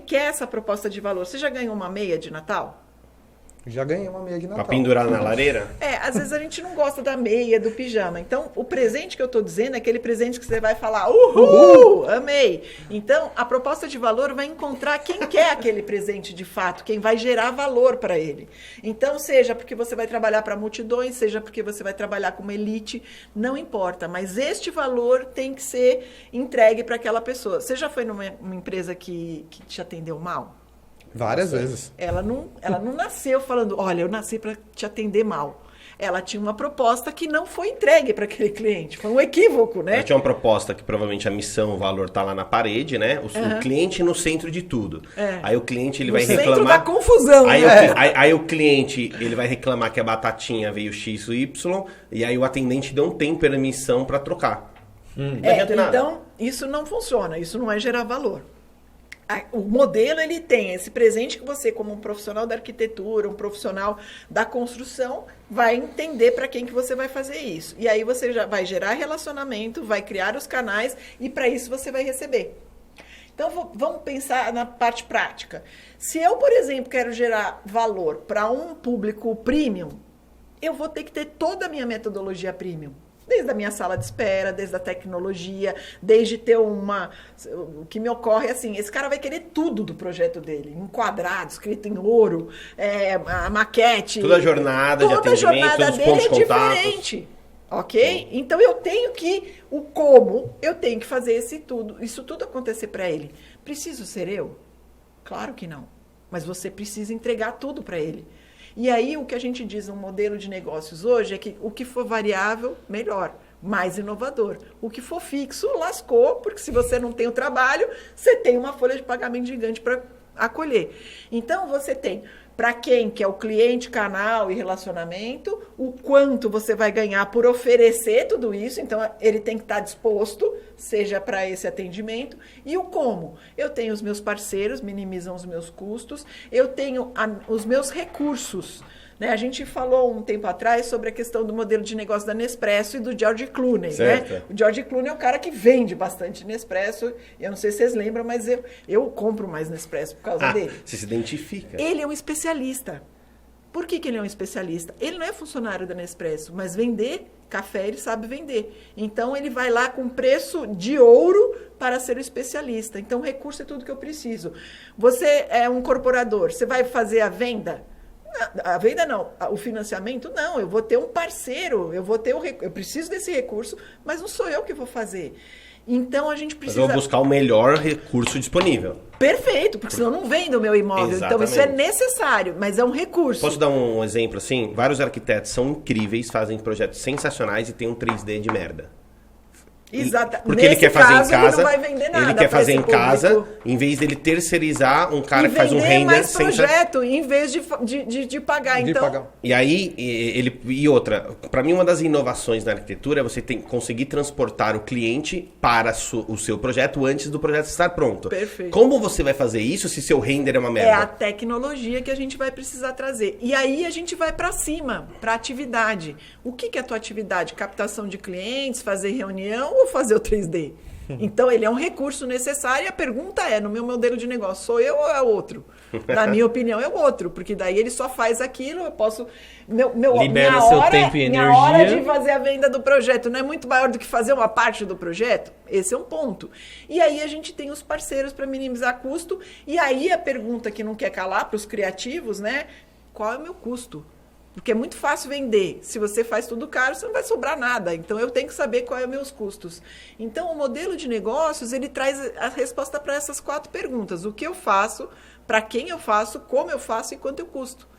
quer essa proposta de valor. Você já ganhou uma meia de Natal? Já ganhei uma meia de Natal. Pra pendurar na lareira? Às vezes a gente não gosta da meia, do pijama. Então, o presente que eu estou dizendo é aquele presente que você vai falar, uhul, amei. Então, a proposta de valor vai encontrar quem quer aquele presente de fato, quem vai gerar valor para ele. Então, seja porque você vai trabalhar para multidões, seja porque você vai trabalhar com uma elite, não importa. Mas este valor tem que ser entregue para aquela pessoa. Você já foi numa empresa que te atendeu mal? Várias vezes. Ela não nasceu falando, olha, eu nasci para te atender mal. Ela tinha uma proposta que não foi entregue para aquele cliente. Foi um equívoco, né? Ela tinha uma proposta que provavelmente a missão, o valor tá lá na parede, né? O cliente no centro de tudo. Aí o cliente ele vai reclamar. No centro da confusão. Aí o cliente ele vai reclamar que a batatinha veio X ou Y, e aí o atendente não tem permissão para trocar. Não adianta nada. Então, isso não funciona, isso não é gerar valor. O modelo, ele tem esse presente que você, como um profissional da arquitetura, um profissional da construção, vai entender para quem que você vai fazer isso. E aí você já vai gerar relacionamento, vai criar os canais e para isso você vai receber. Então, vamos pensar na parte prática. Se eu, por exemplo, quero gerar valor para um público premium, eu vou ter que ter toda a minha metodologia premium. Desde a minha sala de espera, desde a tecnologia, desde ter o que me ocorre assim, esse cara vai querer tudo do projeto dele, enquadrado, escrito em ouro, a maquete. Toda a jornada de atendimento, toda a jornada todos os dele pontos é de contato. diferente. Ok? Então eu tenho que, eu tenho que fazer isso tudo acontecer para ele. Preciso ser eu? Claro que não. Mas você precisa entregar tudo para ele. E aí, o que a gente diz no modelo de negócios hoje é que o que for variável, melhor, mais inovador. O que for fixo, lascou, porque se você não tem o trabalho, você tem uma folha de pagamento gigante para acolher. Então, você tem, para quem que é o cliente, canal e relacionamento, o quanto você vai ganhar por oferecer tudo isso, então ele tem que estar disposto, seja para esse atendimento, e o como. Eu tenho os meus parceiros, minimizam os meus custos, eu tenho os meus recursos. Né? A gente falou um tempo atrás sobre a questão do modelo de negócio da Nespresso e do George Clooney. Né? O George Clooney é um cara que vende bastante Nespresso. Eu não sei se vocês lembram, mas eu compro mais Nespresso por causa dele. Você se identifica. Ele é um especialista. Por que ele é um especialista? Ele não é funcionário da Nespresso, mas vender café ele sabe vender. Então, ele vai lá com preço de ouro para ser o especialista. Então, recurso é tudo que eu preciso. Você é um corporador, você vai fazer a venda? A venda não, o financiamento não, eu vou ter um parceiro, eu preciso desse recurso, mas não sou eu que vou fazer. Então a gente precisa... Mas eu vou buscar o melhor recurso disponível. Perfeito, porque senão eu não vendo o meu imóvel. Exatamente. Então isso é necessário, mas é um recurso. Posso dar um exemplo assim? Vários arquitetos são incríveis, fazem projetos sensacionais e tem um 3D de merda. Exato. Porque ele quer fazer em casa. Ele não vai vender nada. Ele quer fazer em esse casa, público. em vez dele terceirizar um cara E que faz um vender render mais sem. projeto, em vez de pagar. De Então, pagar. E aí, e outra, para mim uma das inovações na arquitetura é você conseguir transportar o cliente para o seu projeto antes do projeto estar pronto. Perfeito. Como você vai fazer isso se seu render é uma merda? é a tecnologia que a gente vai precisar trazer. E aí a gente vai para cima, para atividade. O que é a tua atividade? Captação de clientes, fazer reunião ou fazer o 3D? Então, ele é um recurso necessário e a pergunta é, no meu modelo de negócio, sou eu ou é outro? Na minha opinião, é o outro, porque daí ele só faz aquilo, eu posso... Libera seu tempo e minha hora energia. de fazer a venda do projeto não é muito maior do que fazer uma parte do projeto? Esse é um ponto. E aí a gente tem os parceiros para minimizar custo, e aí a pergunta que não quer calar para os criativos, né? Qual é o meu custo? Porque é muito fácil vender. Se você faz tudo caro, você não vai sobrar nada. Então, eu tenho que saber quais são os meus custos. Então, o modelo de negócios, ele traz a resposta para essas 4 perguntas. O que eu faço, para quem eu faço, como eu faço e quanto eu custo.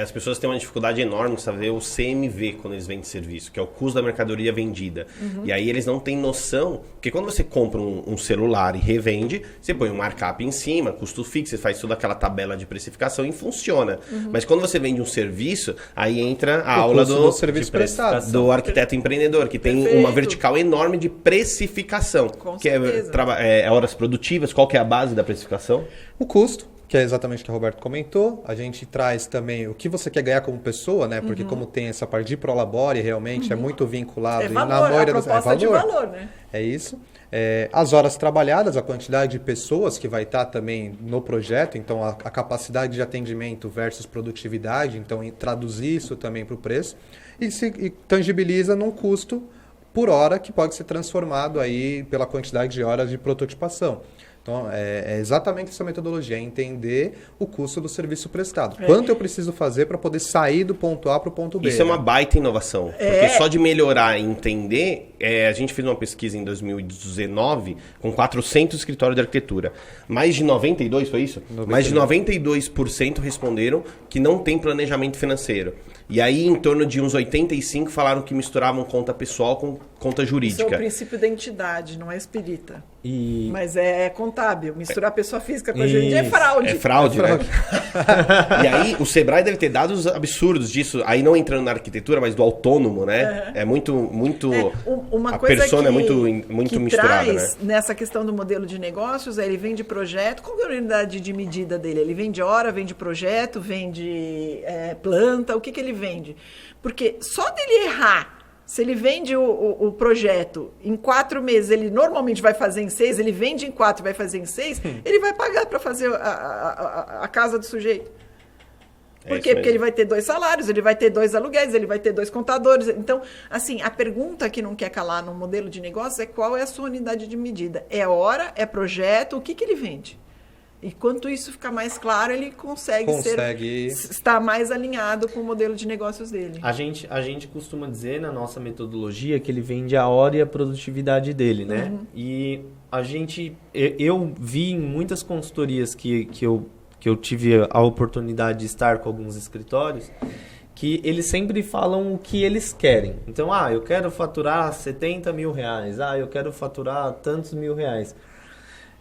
As pessoas têm uma dificuldade enorme de saber o CMV quando eles vendem serviço, que é o custo da mercadoria vendida. E aí eles não têm noção, porque quando você compra um celular e revende, você põe um markup em cima, custo fixo, você faz toda aquela tabela de precificação e funciona. Mas quando você vende um serviço, aí entra a aula do serviço de prestado. precificação. do arquiteto empreendedor, que tem Perfeito. uma vertical enorme de precificação. Com que certeza. é horas produtivas. Qual que é a base da precificação? O custo, que é exatamente o que o Roberto comentou. A gente traz também o que você quer ganhar como pessoa, né? Porque como tem essa parte de prolabore, realmente é muito vinculado. É e valor, na maioria a proposta de valor, né? É isso. As horas trabalhadas, a quantidade de pessoas que vai estar também no projeto, então a capacidade de atendimento versus produtividade, então traduzir isso também para o preço e tangibiliza num custo por hora que pode ser transformado aí pela quantidade de horas de prototipação. Então, é exatamente essa metodologia, é entender o custo do serviço prestado. Quanto eu preciso fazer para poder sair do ponto A para o ponto B. Isso é uma baita inovação. Porque só de melhorar e entender... a gente fez uma pesquisa em 2019 com 400 escritórios de arquitetura. Mais de 92, foi isso? 92. Mais de 92% responderam que não tem planejamento financeiro. E aí, em torno de uns 85 falaram que misturavam conta pessoal com conta Isso é o jurídica. princípio da entidade, não é espírita. E Mas é contábil. Misturar pessoa física com a jurídica é Isso. fraude. É fraude, né? E aí, o Sebrae deve ter dados absurdos disso. Aí não entrando na arquitetura, mas do autônomo, né? É muito... Uma a coisa persona que, é muito que misturada, traz né? nessa questão do modelo de negócios, ele vende projeto. Qual é a unidade de medida dele? Ele vende hora, vende projeto, vende planta. O que ele vende? Porque só dele errar, se ele vende o projeto em 4 meses, ele normalmente vai fazer em 6, ele vende em 4 e vai fazer em 6, ele vai pagar para fazer a casa do sujeito. Por quê? Porque ele vai ter 2 salários, ele vai ter 2 aluguéis, ele vai ter 2 contadores. Então, assim, a pergunta que não quer calar no modelo de negócio é qual é a sua unidade de medida. É hora, é projeto, o que ele vende? E quanto isso ficar mais claro, ele consegue estar mais alinhado com o modelo de negócios dele. a gente costuma dizer na nossa metodologia que ele vende a hora e a produtividade dele, né? E eu vi em muitas consultorias que eu tive a oportunidade de estar com alguns escritórios, que eles sempre falam o que eles querem. Então, eu quero faturar 70 mil reais, eu quero faturar tantos mil reais.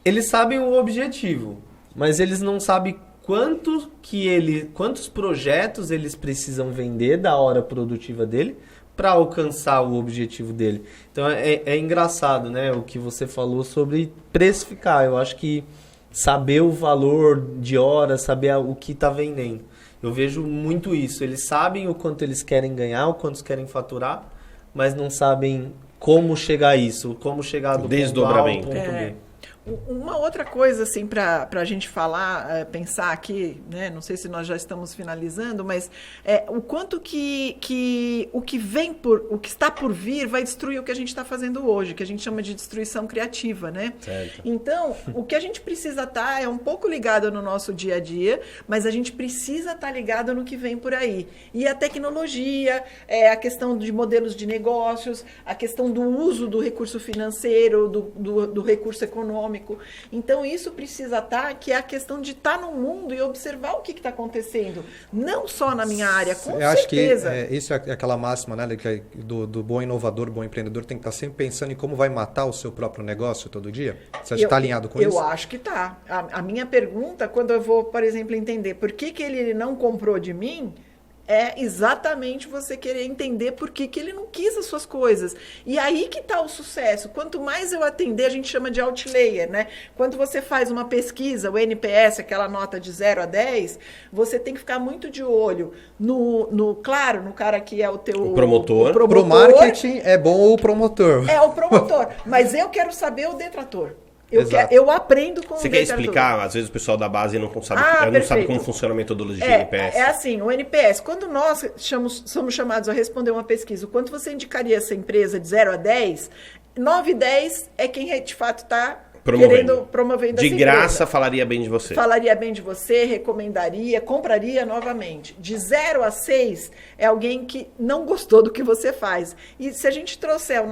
Eles sabem o objetivo, mas eles não sabem quantos projetos eles precisam vender da hora produtiva dele para alcançar o objetivo dele. Então, é engraçado, né, o que você falou sobre precificar. Eu acho que saber o valor de hora, saber o que está vendendo. Eu vejo muito isso. Eles sabem o quanto eles querem ganhar, o quanto querem faturar, mas não sabem como chegar a isso, como chegar do Desdobramento. ponto A ao ponto B. Uma outra coisa, assim, para a gente falar, pensar aqui, né? Não sei se nós já estamos finalizando, mas o quanto que o que está por vir vai destruir o que a gente está fazendo hoje, que a gente chama de destruição criativa, né? Certo. Então, o que a gente precisa estar é um pouco ligado no nosso dia a dia, mas a gente precisa estar ligado no que vem por aí. E a tecnologia, a questão de modelos de negócios, a questão do uso do recurso financeiro, do recurso econômico, econômico. Então, isso precisa estar, que é a questão de estar no mundo e observar o que está acontecendo. Não só na minha área, com Eu acho certeza. que isso é aquela máxima, né, do bom inovador, bom empreendedor, tem que estar sempre pensando em como vai matar o seu próprio negócio todo dia. Você está alinhado com isso? Eu acho que está. A minha pergunta, quando eu vou, por exemplo, entender por que ele não comprou de mim, é exatamente você querer entender por que ele não quis as suas coisas. E aí que está o sucesso. Quanto mais eu atender, a gente chama de outlayer, né? Quando você faz uma pesquisa, o NPS, aquela nota de 0 a 10, você tem que ficar muito de olho claro, no cara que é o teu... O promotor. Pro marketing é bom o promotor. É o promotor. Mas eu quero saber o detrator. Exato. Eu aprendo com Você o quer detrator. explicar? Às vezes o pessoal da base não sabe, não perfeito. sabe como funciona a metodologia do NPS. É assim, o NPS, quando nós somos chamados a responder uma pesquisa, o quanto você indicaria essa empresa de 0 a 10, 9 e 10 é promovendo de essa graça, empresa. falaria bem de você. Falaria bem de você, recomendaria, compraria novamente. De 0 a 6 é alguém que não gostou do que você faz. E se a gente trouxer o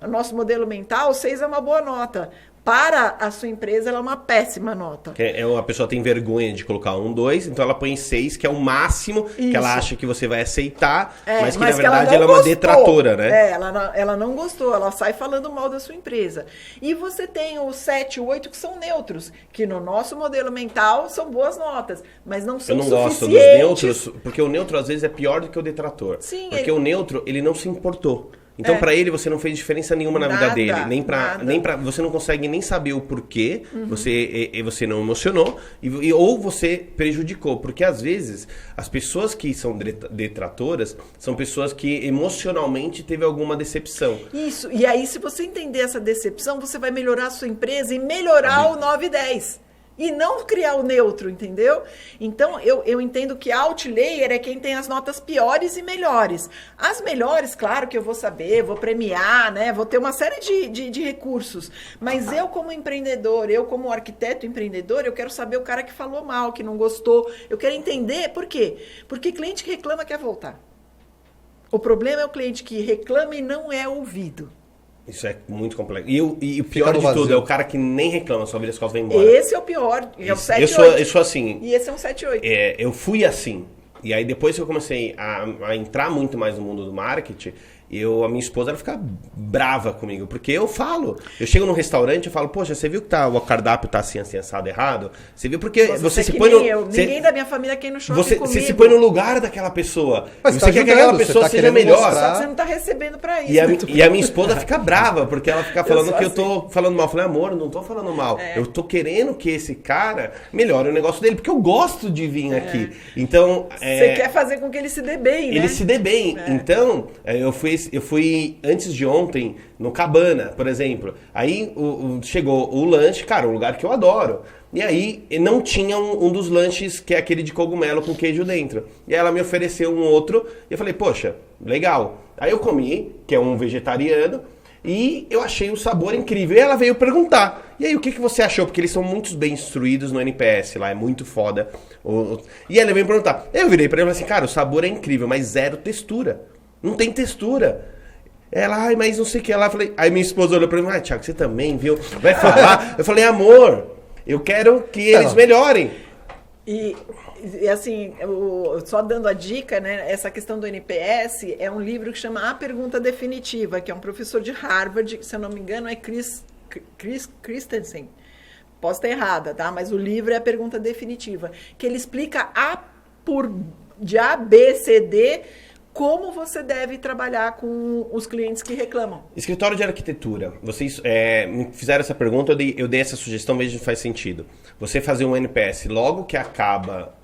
nosso modelo mental, 6 é uma boa nota. Para a sua empresa, ela é uma péssima nota. A pessoa tem vergonha de colocar 1, 2, então ela põe 6, que é o máximo que ela acha que você vai aceitar, mas que na verdade ela é uma detratora, né? Ela não gostou, ela sai falando mal da sua empresa. E você tem o 7 e o 8 que são neutros, que no nosso modelo mental são boas notas, mas não são suficientes. Eu não gosto dos neutros, porque o neutro às vezes é pior do que o detrator. Sim, porque o neutro, ele não se importou. Então, para ele, você não fez diferença nenhuma na vida dele. Você não consegue nem saber o porquê, você não emocionou, ou você prejudicou. Porque, às vezes, as pessoas que são detratoras são pessoas que emocionalmente teve alguma decepção. Isso. E aí, se você entender essa decepção, você vai melhorar a sua empresa e melhorar o 9 e 10. E não criar o neutro, entendeu? Então, eu entendo que outlayer é quem tem as notas piores e melhores. As melhores, claro que eu vou saber, vou premiar, né? Vou ter uma série de recursos. Mas eu, como empreendedor, eu como arquiteto empreendedor, eu quero saber o cara que falou mal, que não gostou. Eu quero entender por quê. Porque cliente que reclama quer voltar. O problema é o cliente que reclama e não é ouvido. Isso é muito complexo. E o pior de tudo é o cara que nem reclama, só vira as costas e vai embora. Esse é o pior. É o 7 e 8. Eu sou assim. E esse é um 7 e 8. Eu fui assim. E aí depois que eu comecei a entrar muito mais no mundo do marketing, a minha esposa ela fica brava comigo, porque eu chego num restaurante e falo, poxa, você viu que o cardápio tá assim, assado, errado? Você viu? Porque você se põe ninguém da minha família quer ir no shopping comigo. Você se põe no lugar daquela pessoa. Mas você quer que aquela pessoa seja melhor. Só que você não tá recebendo pra isso. E a minha esposa fica brava, porque ela fica falando que eu tô falando mal. Eu falei, amor, eu não tô falando mal. Eu tô querendo que esse cara melhore o negócio dele, porque eu gosto de vir aqui. Então... Você quer fazer com que ele se dê bem, né? Ele se dê bem. Então, eu fui antes de ontem no Cabana, por exemplo. Aí chegou o lanche, cara, um lugar que eu adoro. E aí não tinha um dos lanches que é aquele de cogumelo com queijo dentro. E aí ela me ofereceu um outro e eu falei, poxa, legal. Aí eu comi, que é um vegetariano, e eu achei o sabor incrível. E ela veio perguntar, e aí o que você achou? Porque eles são muito bem instruídos no NPS lá, é muito foda. E ela veio perguntar. Eu virei pra ela e falei assim, cara, o sabor é incrível, mas zero textura. Não tem textura. Ela, mas não sei o que. Aí minha esposa olhou pra mim, Thiago, você também, viu? Vai falar? Eu falei, amor, eu quero que eles melhorem. E assim, só dando a dica, né? Essa questão do NPS é um livro que chama A Pergunta Definitiva, que é um professor de Harvard, se eu não me engano é Chris Christensen. Posso estar errada, tá? Mas o livro é A Pergunta Definitiva, que ele explica de A, B, C, D, como você deve trabalhar com os clientes que reclamam. Escritório de arquitetura. Vocês me fizeram essa pergunta, eu dei essa sugestão, veja se faz sentido. Você fazer um NPS logo que acaba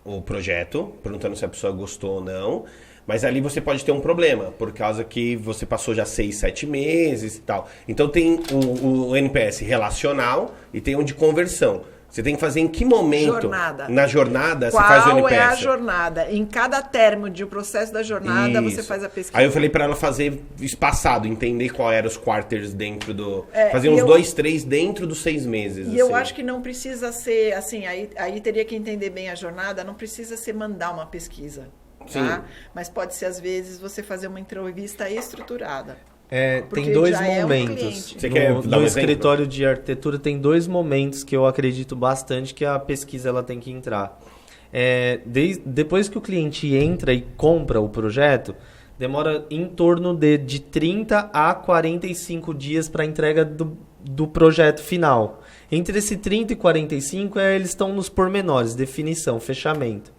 o projeto, perguntando se a pessoa gostou ou não, mas ali você pode ter um problema, por causa que você passou já 6, 7 meses e tal. Então tem o NPS relacional e tem um de conversão. Você tem que fazer em que momento? Na jornada, você faz o NPS. Qual é a jornada? Em cada termo de processo da jornada, você faz a pesquisa. Aí eu falei pra ela fazer espaçado, entender qual eram os quarters dentro do... fazer uns 2, 3 dentro dos 6 meses. E eu acho que não precisa ser, assim, aí teria que entender bem a jornada, não precisa ser mandar uma pesquisa, tá? Mas pode ser, às vezes, você fazer uma entrevista estruturada. Porque Tem dois já é um momentos. cliente. Você quer dar um No exemplo? escritório de arquitetura tem dois momentos que eu acredito bastante que a pesquisa ela tem que entrar. Depois que o cliente entra e compra o projeto, demora em torno de 30 a 45 dias para a entrega do projeto final. Entre esse 30 e 45, eles estão nos pormenores, definição, fechamento,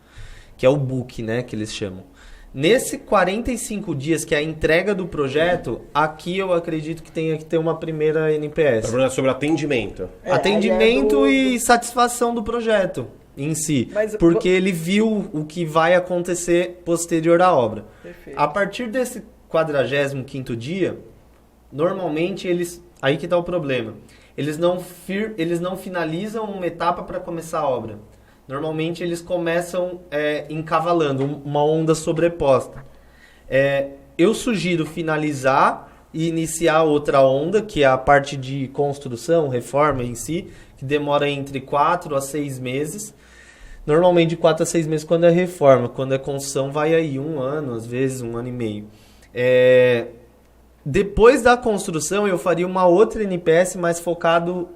que é o book, né, que eles chamam. Nesse 45 dias, que é a entrega do projeto, aqui eu acredito que tenha que ter uma primeira NPS. Sobre atendimento. Atendimento aí é e satisfação do projeto em si. Mas porque ele viu o que vai acontecer posterior à obra. Perfeito. A partir desse 45º dia, normalmente eles... Aí que está o problema. Eles não finalizam uma etapa para começar a obra. Normalmente eles começam encavalando, uma onda sobreposta. Eu sugiro finalizar e iniciar outra onda, que é a parte de construção, reforma em si, que demora entre 4 a 6 meses. Normalmente de 4 a 6 meses quando é reforma. Quando é construção vai aí 1 ano, às vezes 1 ano e meio. Depois da construção eu faria uma outra NPS mais focado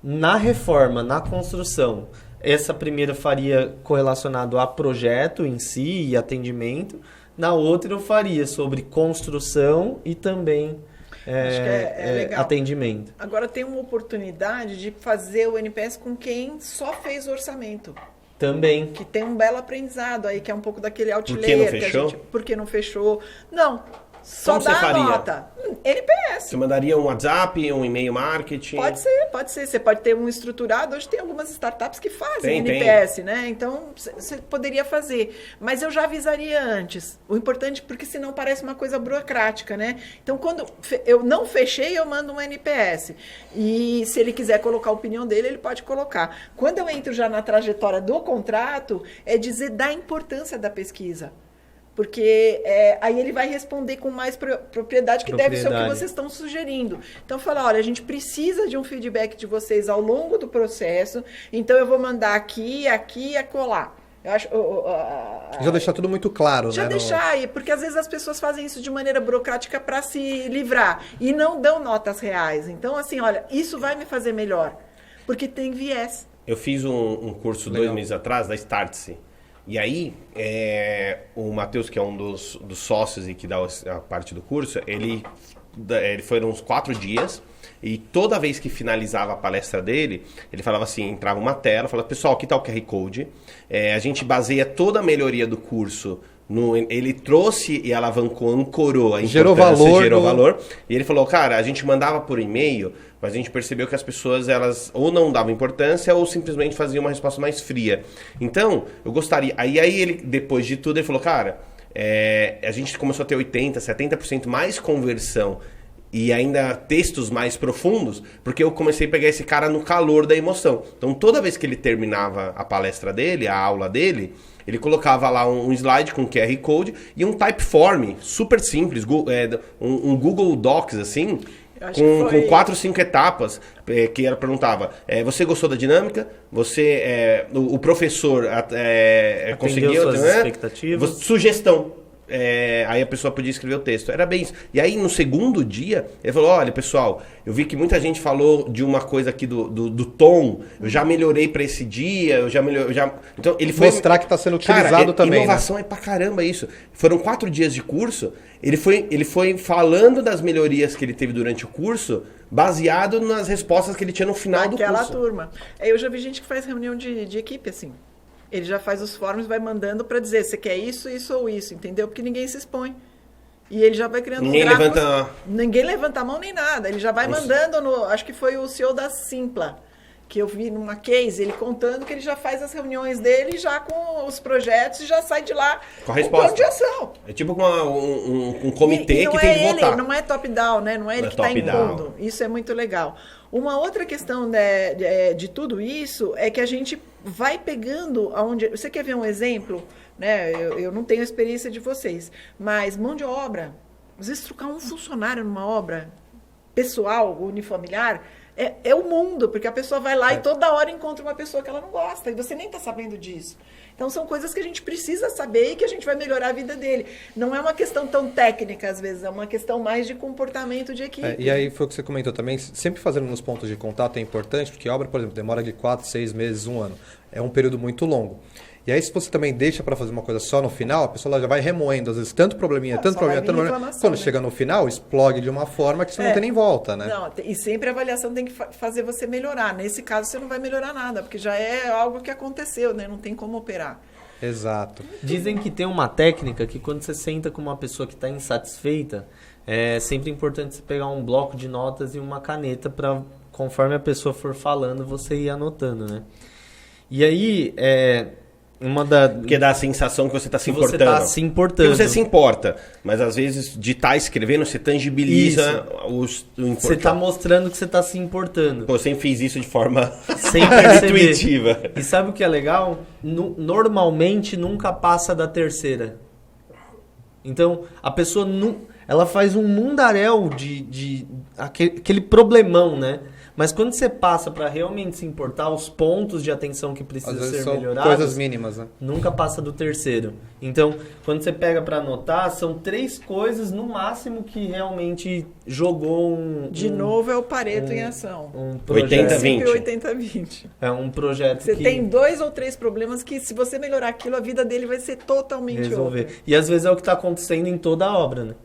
na reforma, na construção. Essa primeira faria correlacionado a projeto em si e atendimento. Na outra eu faria sobre construção e também Acho que é legal. atendimento. Agora tem uma oportunidade de fazer o NPS com quem só fez o orçamento. Também. Que tem um belo aprendizado aí, que é um pouco daquele Por que não outlier. fechou? Por que não fechou? Não, só Como dá você a faria? nota. NPS. Você mandaria um WhatsApp, um e-mail marketing? Pode ser. Você pode ter um estruturado. Hoje tem algumas startups que fazem Tem. NPS, né? Então, você poderia fazer. Mas eu já avisaria antes. O importante, porque senão parece uma coisa burocrática, né? Então, quando eu não fechei, eu mando um NPS. E se ele quiser colocar a opinião dele, ele pode colocar. Quando eu entro já na trajetória do contrato, é dizer da importância da pesquisa. Porque aí ele vai responder com mais propriedade, que deve ser o que vocês estão sugerindo. Então, fala, olha, a gente precisa de um feedback de vocês ao longo do processo, então eu vou mandar aqui e acolá. Eu acho, Já deixar tudo muito claro, já né? deixar, porque às vezes as pessoas fazem isso de maneira burocrática para se livrar e não dão notas reais. Então, assim, olha, isso vai me fazer melhor, porque tem viés. Eu fiz um curso 2 meses atrás, da Startse. E aí, o Matheus, que é um dos sócios e que dá a parte do curso, ele foram uns 4 dias e toda vez que finalizava a palestra dele, ele falava assim, entrava uma tela, falava, pessoal, aqui está o QR Code, a gente baseia toda a melhoria do curso ele trouxe e alavancou, ancorou a importância, gerou valor. E ele falou, cara, a gente mandava por e-mail, mas a gente percebeu que as pessoas, elas ou não davam importância ou simplesmente faziam uma resposta mais fria. Então, eu gostaria... Aí ele, depois de tudo, ele falou, cara, a gente começou a ter 80%, 70% mais conversão e ainda textos mais profundos, porque eu comecei a pegar esse cara no calor da emoção. Então, toda vez que ele terminava a palestra dele, a aula dele, ele colocava lá um slide com QR Code e um Typeform super simples, um Google Docs, assim, com 4 ou 5 etapas, que ela perguntava, você gostou da dinâmica? O professor conseguiu... suas expectativas? Sugestão. Aí a pessoa podia escrever o texto. Era bem isso. E aí, no segundo dia, ele falou, olha, pessoal, eu vi que muita gente falou de uma coisa aqui do tom, eu já melhorei para esse dia, Então, ele foi... Mostrar que está sendo utilizado também, inovação, né? É pra caramba isso. Foram 4 dias de curso, ele foi falando das melhorias que ele teve durante o curso, baseado nas respostas que ele tinha no final do curso. Aquela turma. Eu já vi gente que faz reunião de equipe, assim. Ele já faz os fóruns e vai mandando para dizer, você quer isso, isso ou isso, entendeu? Porque ninguém se expõe. E ele já vai criando gráficos. Ninguém levanta a mão nem nada. Ele já vai mandando, acho que foi o CEO da Simpla, que eu vi numa case, ele contando que ele já faz as reuniões dele já com os projetos e já sai de lá com a resposta. Um plano de ação. É tipo um comitê que tem que votar. Não é top-down, né? Não é ele que está impondo. Isso é muito legal. Uma outra questão de tudo isso é que a gente vai pegando aonde... Você quer ver um exemplo? Né? Eu não tenho a experiência de vocês, mas mão de obra. Às vezes trocar um funcionário numa obra pessoal, unifamiliar, é o mundo, porque a pessoa vai lá e toda hora encontra uma pessoa que ela não gosta, e você nem está sabendo disso. Então, são coisas que a gente precisa saber e que a gente vai melhorar a vida dele. Não é uma questão tão técnica, às vezes, é uma questão mais de comportamento de equipe. E aí foi o que você comentou também, sempre fazendo nos pontos de contato é importante, porque a obra, por exemplo, demora de 4, 6 meses, 1 ano. É um período muito longo. E aí, se você também deixa para fazer uma coisa só no final, a pessoa já vai remoendo, às vezes, tanto probleminha. Quando chega no final, explode de uma forma que você não tem nem volta, né? Não, e sempre a avaliação tem que fazer você melhorar. Nesse caso, você não vai melhorar nada, porque já é algo que aconteceu, né? Não tem como operar. Exato. Dizem que tem uma técnica que quando você senta com uma pessoa que está insatisfeita, é sempre importante você pegar um bloco de notas e uma caneta para, conforme a pessoa for falando, você ir anotando, né? E aí, Porque dá a sensação que você está se importando. Você está se importando. Porque você se importa, mas às vezes de estar escrevendo, você tangibiliza o importante. Você está mostrando que você está se importando. Pô, eu sempre fiz isso de forma sem perceber. intuitiva. E sabe o que é legal? Normalmente nunca passa da terceira. Então, a pessoa ela faz um mundaréu de aquele problemão, né? Mas quando você passa para realmente se importar, os pontos de atenção que precisam ser melhorados... coisas mínimas, né? Nunca passa do terceiro. Então, quando você pega para anotar, são 3 coisas no máximo que realmente jogou De novo é o Pareto em ação. 80-20. 80-20. É um projeto Você que... tem 2 ou 3 problemas que, se você melhorar aquilo, a vida dele vai ser totalmente resolver. outra. E às vezes é o que está acontecendo em toda a obra, né?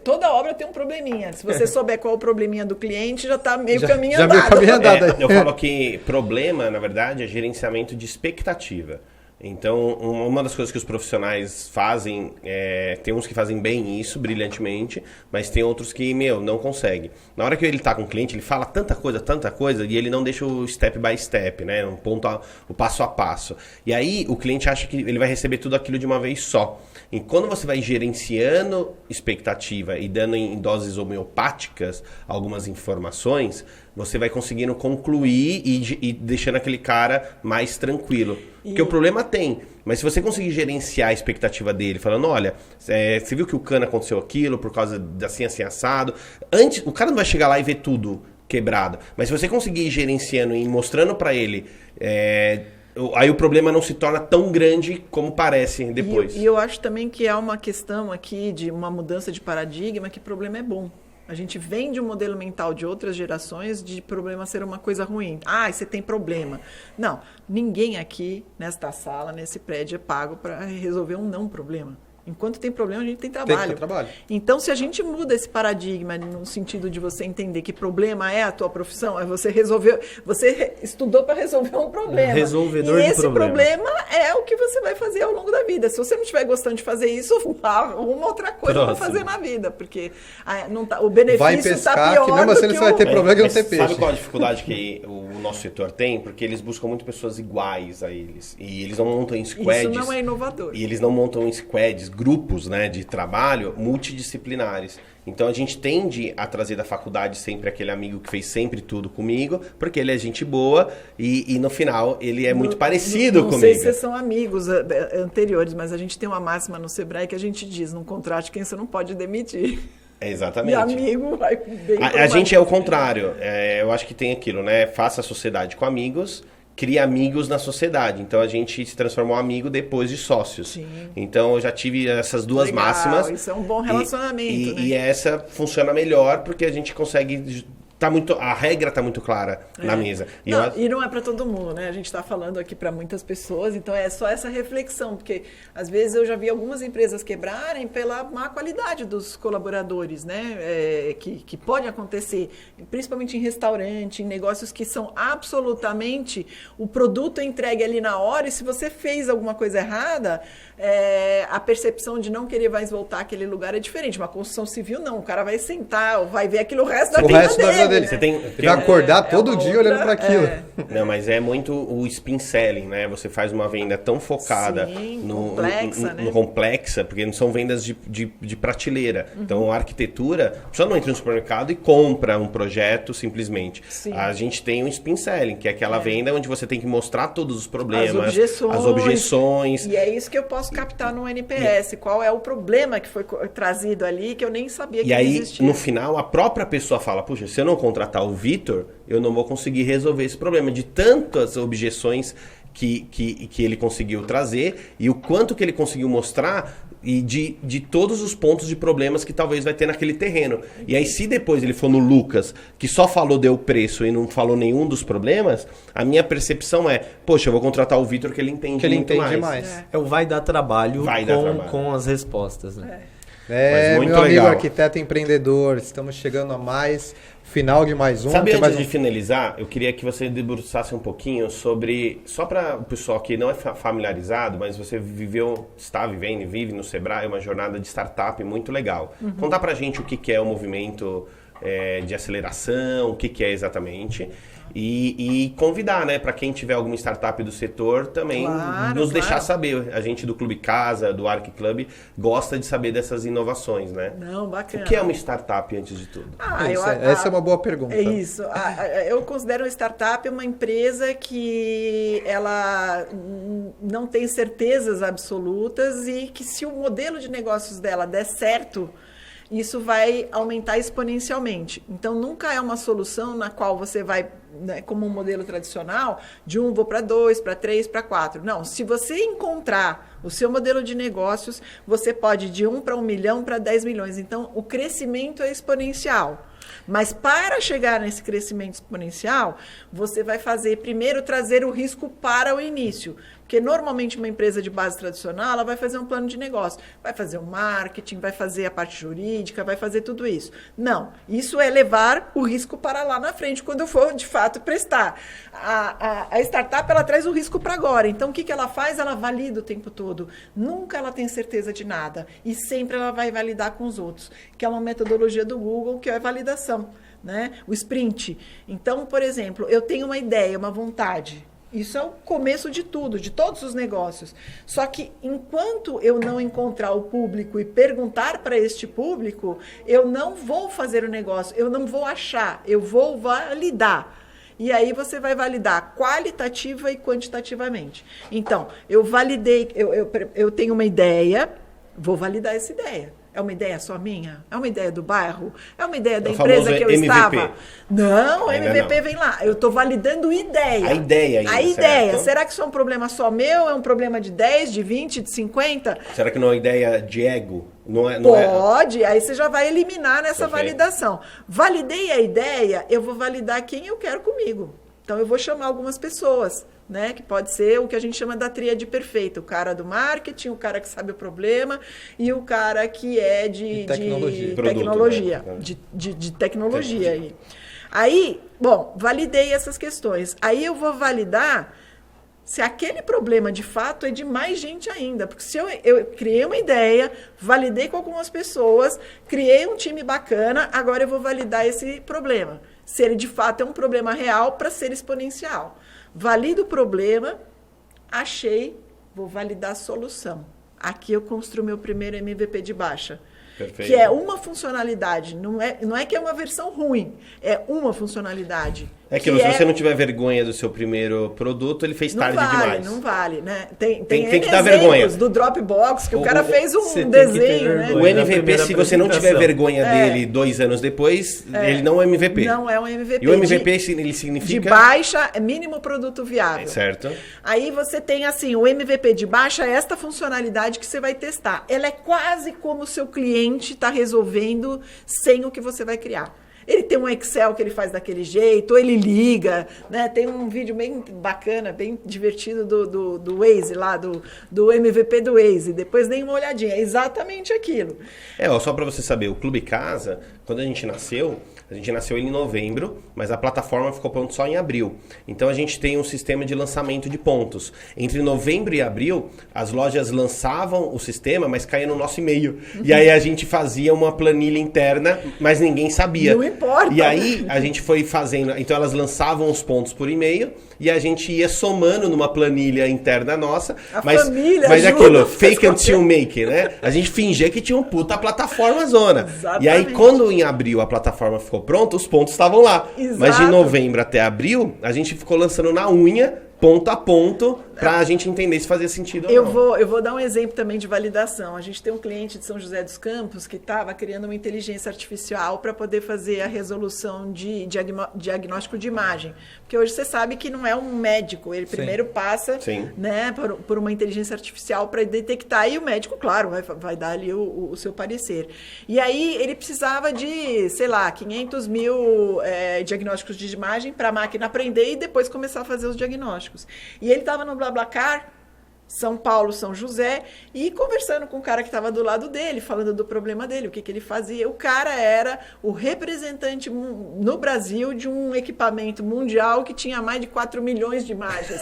Toda obra tem um probleminha. Se você souber qual é o probleminha do cliente, já está meio caminho andado. Eu falo que problema, na verdade, é gerenciamento de expectativa. Então, uma das coisas que os profissionais fazem, tem uns que fazem bem isso, brilhantemente, mas tem outros que, não conseguem. Na hora que ele está com o cliente, ele fala tanta coisa, e ele não deixa o step by step, né? O passo a passo. E aí, o cliente acha que ele vai receber tudo aquilo de uma vez só. E quando você vai gerenciando expectativa e dando em doses homeopáticas algumas informações, você vai conseguindo concluir e deixando aquele cara mais tranquilo. Porque o problema tem, mas se você conseguir gerenciar a expectativa dele, falando, olha, você viu que o cano aconteceu aquilo por causa assim, assim, assado. Antes, o cara não vai chegar lá e ver tudo quebrado. Mas se você conseguir ir gerenciando e mostrando para ele... aí o problema não se torna tão grande como parece depois. E eu acho também que é uma questão aqui de uma mudança de paradigma, que problema é bom. A gente vem de um modelo mental de outras gerações de problema ser uma coisa ruim. Você tem problema. Não, ninguém aqui nesta sala, nesse prédio, é pago para resolver um não problema. Enquanto tem problema, a gente tem trabalho. Tem que ter trabalho. Então, se a gente muda esse paradigma no sentido de você entender que problema é a tua profissão, é você resolver, você estudou para resolver um problema. Resolvedor e de esse problema é o que você vai fazer ao longo da vida. Se você não estiver gostando de fazer isso, arruma outra coisa para fazer na vida, porque o benefício está pior que mesmo assim você vai ter problema que não ter peixe. Sabe qual a dificuldade que o nosso setor tem? Porque eles buscam muito pessoas iguais a eles. E eles não montam squads. Isso não é inovador. E eles não montam squads, grupos, né, de trabalho multidisciplinares. Então a gente tende a trazer da faculdade sempre aquele amigo que fez sempre tudo comigo, porque ele é gente boa e no final ele é muito parecido comigo. Não sei se vocês são amigos anteriores, mas a gente tem uma máxima no Sebrae que a gente diz, não contrate quem você não pode demitir. Exatamente. E amigo vai bem. A gente é o contrário. Eu acho que tem aquilo, né? Faça a sociedade com amigos, cria amigos na sociedade. Então a gente se transformou em amigo depois de sócios. Sim. Então eu já tive essas duas máximas. Isso é um bom relacionamento. E essa funciona melhor porque a gente consegue... a regra está muito clara na mesa. E não é para todo mundo, né? A gente está falando aqui para muitas pessoas, então é só essa reflexão, porque às vezes eu já vi algumas empresas quebrarem pela má qualidade dos colaboradores, né? Que pode acontecer, principalmente em restaurante, em negócios que são absolutamente... O produto é entregue ali na hora e se você fez alguma coisa errada, a percepção de não querer mais voltar àquele lugar é diferente. Uma construção civil, não. O cara vai sentar, vai ver aquilo o resto da vida dele. Né? Você tem que acordar todo dia olhando para aquilo. Não, mas é muito o spin selling, né? Você faz uma venda tão focada no complexa, porque não são vendas de prateleira. Uhum. Então, a arquitetura, a pessoa não entra no supermercado e compra um projeto simplesmente. Sim. A gente tem um spin selling, que é aquela venda onde você tem que mostrar todos os problemas, as objeções. E é isso que eu posso captar no NPS. Qual é o problema que foi trazido ali que eu nem sabia que existia. E aí, no final, a própria pessoa fala, puxa, se eu não não contratar o Vitor, eu não vou conseguir resolver esse problema de tantas objeções que ele conseguiu trazer e o quanto que ele conseguiu mostrar e de todos os pontos de problemas que talvez vai ter naquele terreno. E aí, se depois ele for no Lucas, que só deu preço e não falou nenhum dos problemas, a minha percepção é, poxa, eu vou contratar o Vitor que ele entende muito mais. Vai dar trabalho, trabalho com as respostas, né? Mas muito meu amigo legal. arquiteto empreendedor, estamos chegando a final de mais um. Sabe, tem antes mais de finalizar, eu queria que você debruçasse um pouquinho sobre, só para o pessoal que não é familiarizado, mas você está vivendo e vive no Sebrae uma jornada de startup muito legal. Contar pra gente o que é o movimento de aceleração, o que é exatamente, e convidar, né, para quem tiver alguma startup do setor também nos deixar saber. A gente do Clube Casa, do Arc Club, gosta de saber dessas inovações, né? Não, bacana. O que é uma startup antes de tudo? Essa é uma boa pergunta. É isso. Eu considero uma startup uma empresa que ela não tem certezas absolutas e que se o modelo de negócios dela der certo, isso vai aumentar exponencialmente. Então, nunca é uma solução na qual você vai, né, como um modelo tradicional, de 1 vou para 2, para 3, para 4. Não, se você encontrar o seu modelo de negócios, você pode ir de 1 para 1 milhão, para 10 milhões. Então, o crescimento é exponencial. Mas para chegar nesse crescimento exponencial, você vai primeiro trazer o risco para o início. Porque normalmente uma empresa de base tradicional, ela vai fazer um plano de negócio, vai fazer o marketing, vai fazer a parte jurídica, vai fazer tudo isso. Não, isso é levar o risco para lá na frente, quando eu for de fato prestar. A startup, ela traz o risco para agora. Então, o que ela faz? Ela valida o tempo todo. Nunca ela tem certeza de nada. E sempre ela vai validar com os outros, que é uma metodologia do Google, que é a validação, né? O sprint. Então, por exemplo, eu tenho uma ideia, uma vontade. Isso é o começo de tudo, de todos os negócios. Só que enquanto eu não encontrar o público e perguntar para este público, eu não vou fazer o negócio, eu não vou achar, eu vou validar. E aí você vai validar qualitativa e quantitativamente. Então, eu validei, eu tenho uma ideia, vou validar essa ideia. É uma ideia só minha? É uma ideia do bairro? É uma ideia da empresa que eu MVP. Estava? Não, ainda MVP não. Vem lá. Eu estou validando ideia. A ideia ainda, a ideia. certo? Será que isso é um problema só meu? É um problema de 10, de 20, de 50? Será que não é uma ideia de ego? Não Pode, aí você já vai eliminar nessa Perfeito. validação. Validei a ideia, eu vou validar quem eu quero comigo. Então, eu vou chamar algumas pessoas, né? Que pode ser o que a gente chama da tríade perfeita. O cara do marketing, o cara que sabe o problema e o cara que é de tecnologia. tecnologia. Produto, né? De tecnologia. Aí, bom, validei essas questões. Aí eu vou validar se aquele problema, de fato, é de mais gente ainda. Porque se eu criei uma ideia, validei com algumas pessoas, criei um time bacana, agora eu vou validar esse problema. Se ele, de fato, é um problema real para ser exponencial. Valido o problema, achei, vou validar a solução. Aqui eu construo meu primeiro MVP de baixa. Perfeito. Que é uma funcionalidade, não é que é uma versão ruim, é uma funcionalidade. É que se você não tiver vergonha do seu primeiro produto, ele fez tarde demais. Não vale, né? Tem que dar vergonha. Do Dropbox, que o cara fez um desenho, né? O MVP, se você não tiver vergonha dele 2 anos depois, ele não é MVP. Não é um MVP. E o MVP, ele significa... De baixa, é mínimo produto viável. Certo. Aí você tem, assim, o MVP de baixa é esta funcionalidade que você vai testar. Ela é quase como o seu cliente está resolvendo sem o que você vai criar. Ele tem um Excel que ele faz daquele jeito, ou ele liga, né? Tem um vídeo bem bacana, bem divertido do Waze lá, do MVP do Waze. Depois dê uma olhadinha, é exatamente aquilo. Só para você saber, o Clube Casa, quando a gente nasceu em novembro, mas a plataforma ficou pronta só em abril. Então a gente tem um sistema de lançamento de pontos. Entre novembro e abril, as lojas lançavam o sistema, mas caía no nosso e-mail. E aí a gente fazia uma planilha interna, mas ninguém sabia. Não importa. E aí a gente foi fazendo, então elas lançavam os pontos por e-mail e a gente ia somando numa planilha interna nossa. Família mas ajuda, aquilo, fake until make, né? A gente fingia que tinha um puta plataforma zona. Exatamente. E aí quando em abril a plataforma ficou pronta, os pontos estavam lá. Exato. Mas de novembro até abril, a gente ficou lançando na unha, ponto a ponto, para a gente entender se fazia sentido ou não. Eu vou dar um exemplo também de validação. A gente tem um cliente de São José dos Campos que estava criando uma inteligência artificial para poder fazer a resolução de diagnóstico de imagem. Porque hoje você sabe que não é um médico, ele primeiro passa, né, por uma inteligência artificial para detectar, e o médico, claro, vai dar ali o seu parecer. E aí ele precisava de, sei lá, 500 mil diagnósticos de imagem para a máquina aprender e depois começar a fazer os diagnósticos. E ele estava no BlaBlaCar, São Paulo, São José, e conversando com o cara que estava do lado dele, falando do problema dele, o que ele fazia. O cara era o representante no Brasil de um equipamento mundial que tinha mais de 4 milhões de imagens.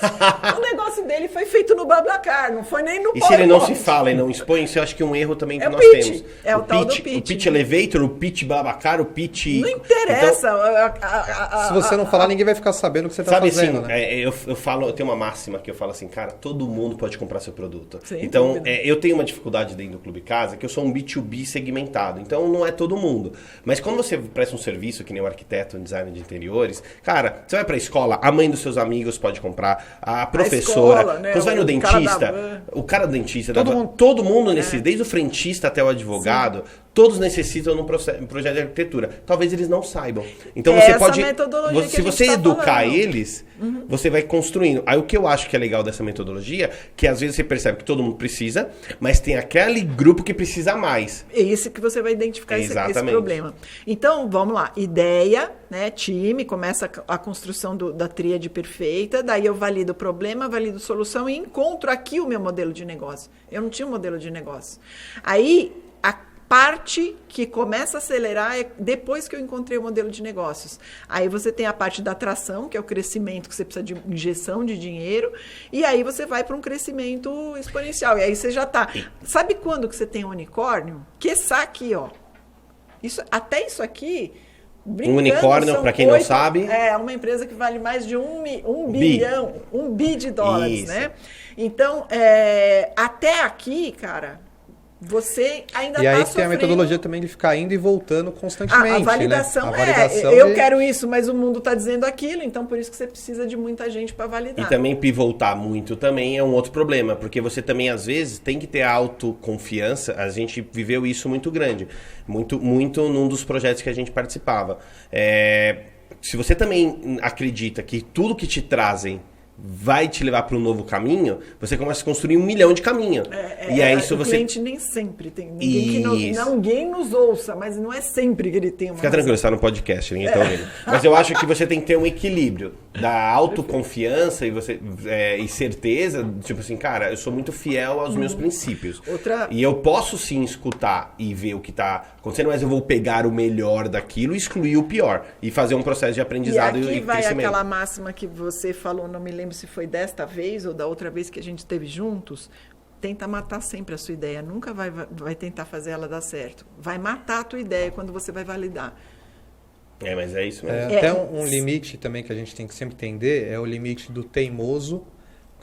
O negócio dele foi feito no BlaBlaCar, não foi nem no E se ele não se fala e não expõe, isso eu acho que é um erro também que nós pitch. temos. É o tal do pitch. O pitch elevator, o pitch BlaBlaCar, o pitch... Não interessa. Então, se você não falar, ninguém vai ficar sabendo o que você está fazendo, assim, né? eu tenho uma máxima que eu falo assim, cara, todo mundo pode comprar seu produto. Sem então, dúvida. eu tenho uma dificuldade dentro do Clube Casa, que eu sou um B2B segmentado, então não é todo mundo. Mas quando você presta um serviço, que nem um arquiteto, um designer de interiores, cara, você vai pra escola, a mãe dos seus amigos pode comprar, a professora, escola, né? quando você vai no O dentista, o cara do dentista, todo mundo nesse, desde o frentista até o advogado, todos necessitam de um projeto de arquitetura. Talvez eles não saibam. Então você pode, se você educar eles, você vai construindo. Aí o que eu acho que é legal dessa metodologia, que às vezes você percebe que todo mundo precisa, mas tem aquele grupo que precisa mais. É isso que você vai identificar esse problema. Então, vamos lá. Ideia, né, time, começa a construção da tríade perfeita, daí eu valido o problema, valido a solução e encontro aqui o meu modelo de negócio. Eu não tinha um modelo de negócio. Aí, a parte que começa a acelerar é depois que eu encontrei o modelo de negócios. Aí você tem a parte da atração, que é o crescimento, que você precisa de injeção de dinheiro, e aí você vai para um crescimento exponencial. E aí você já está... Sabe quando que você tem um unicórnio? Quiçá aqui, ó. Até isso aqui... Um unicórnio, para quem não sabe... É uma empresa que vale mais de um bilhão, $1 bilhão, isso. né? Então, até aqui, cara... Você ainda está sofrendo... E aí tem a metodologia também de ficar indo e voltando constantemente, a validação, né? A validação eu quero isso, mas o mundo está dizendo aquilo, então por isso que você precisa de muita gente para validar. E também pivotar muito também é um outro problema, porque você também às vezes tem que ter autoconfiança, a gente viveu isso muito grande, muito num dos projetos que a gente participava. Se você também acredita que tudo que te trazem vai te levar para um novo caminho, você começa a construir 1 milhão de caminhos. E aí isso o cliente nem sempre tem. Ninguém nos ouça, mas não é sempre que ele tem uma... Fica tranquilo, você está no podcast, ninguém está ouvindo. Mas eu acho que você tem que ter um equilíbrio da autoconfiança e certeza, tipo assim, cara, eu sou muito fiel aos meus princípios. E eu posso sim escutar e ver o que está acontecendo, mas eu vou pegar o melhor daquilo e excluir o pior. E fazer um processo de aprendizado e crescimento. E aqui vai aquela máxima que você falou, não me lembro se foi desta vez ou da outra vez que a gente esteve juntos. Tenta matar sempre a sua ideia. Nunca vai tentar fazer ela dar certo. Vai matar a tua ideia quando você vai validar. Mas é isso mesmo. Até um limite também que a gente tem que sempre entender é o limite do teimoso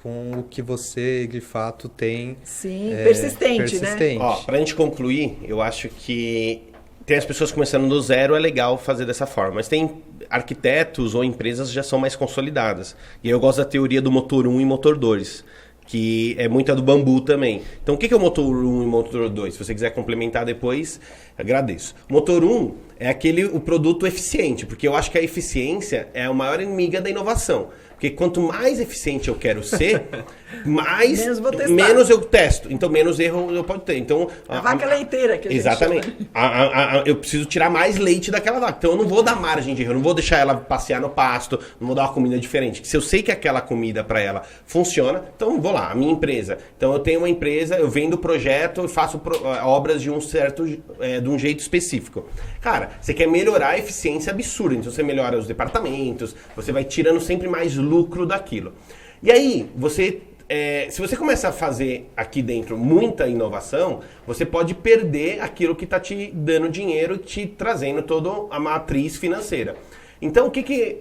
com o que você, de fato, tem... Sim, persistente, né? Ó, pra gente concluir, eu acho que tem as pessoas começando do zero, é legal fazer dessa forma. Mas tem arquitetos ou empresas que já são mais consolidadas. E aí eu gosto da teoria do motor 1 e motor 2, que é muita do bambu também. Então, o que é o motor 1 e motor 2? Se você quiser complementar depois, agradeço. O motor 1 é o produto eficiente, porque eu acho que a eficiência é a maior inimiga da inovação. Porque quanto mais eficiente eu quero ser, menos eu testo. Então, menos erro eu posso ter. Então, a vaca leiteira que a gente exatamente. Eu preciso tirar mais leite daquela vaca. Então, eu não vou dar margem de erro. Eu não vou deixar ela passear no pasto. Não vou dar uma comida diferente. Se eu sei que aquela comida para ela funciona, então vou lá, a minha empresa. Então, eu tenho uma empresa, eu vendo projeto e faço obras de um jeito específico. Cara, você quer melhorar a eficiência absurda. Então, você melhora os departamentos, você vai tirando sempre mais lucro daquilo. E aí, se você começar a fazer aqui dentro muita inovação, você pode perder aquilo que está te dando dinheiro, te trazendo toda a matriz financeira. Então, o que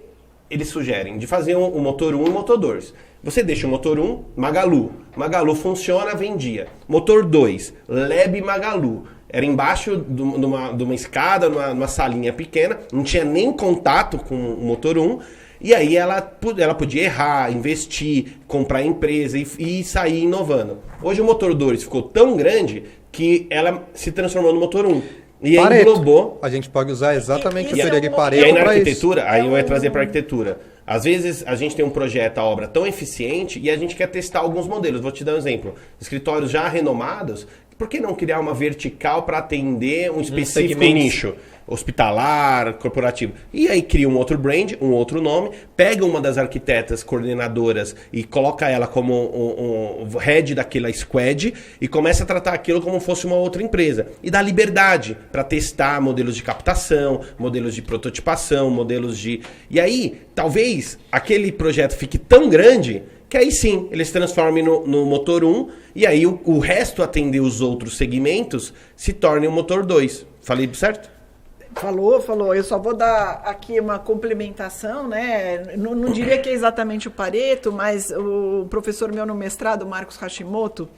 eles sugerem? De fazer um motor 1 e motor 2. Você deixa o motor 1, Magalu. Magalu funciona, vendia. Motor 2, Leb Magalu. Era embaixo de uma escada, numa salinha pequena, não tinha nem contato com o motor 1. E aí ela podia errar, investir, comprar empresa e sair inovando. Hoje o motor 2 ficou tão grande que ela se transformou no motor 1. E aí englobou. A gente pode usar exatamente a Isso teoria de E Pareto aí na para isso. arquitetura, aí eu ia trazer para arquitetura. Às vezes a gente tem um projeto, a obra tão eficiente e a gente quer testar alguns modelos. Vou te dar um exemplo. Escritórios já renomados, por que não criar uma vertical para atender um específico segmento. nicho? Hospitalar, corporativo. E aí cria um outro brand, um outro nome, pega uma das arquitetas coordenadoras e coloca ela como um head daquela squad e começa a tratar aquilo como fosse uma outra empresa. E dá liberdade para testar modelos de captação, modelos de prototipação, modelos de... E aí, talvez, aquele projeto fique tão grande que aí sim, ele se transforme no motor 1 e aí o resto atender os outros segmentos se torne o motor 2. Falei certo? Falou. Eu só vou dar aqui uma complementação, né? Não diria que é exatamente o Pareto, mas o professor meu no mestrado, Marcos Hashimoto,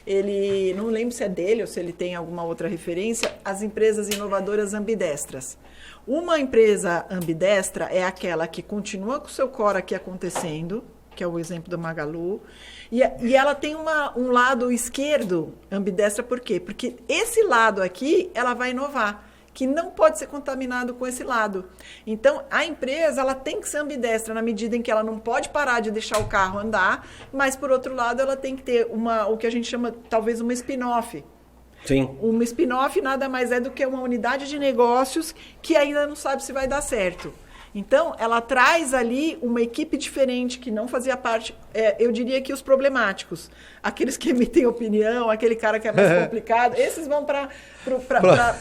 ele, não lembro se é dele ou se ele tem alguma outra referência, as empresas inovadoras ambidestras. Uma empresa ambidestra é aquela que continua com o seu core aqui acontecendo, que é o exemplo do Magalu, e ela tem um lado esquerdo ambidestra, por quê? Porque esse lado aqui, ela vai inovar, que não pode ser contaminado com esse lado. Então, a empresa ela tem que ser ambidestra na medida em que ela não pode parar de deixar o carro andar, mas, por outro lado, ela tem que ter o que a gente chama, talvez, uma spin-off. Sim. Uma spin-off nada mais é do que uma unidade de negócios que ainda não sabe se vai dar certo. Então, ela traz ali uma equipe diferente que não fazia parte, eu diria que os problemáticos, aqueles que emitem opinião, aquele cara que é mais complicado, esses vão para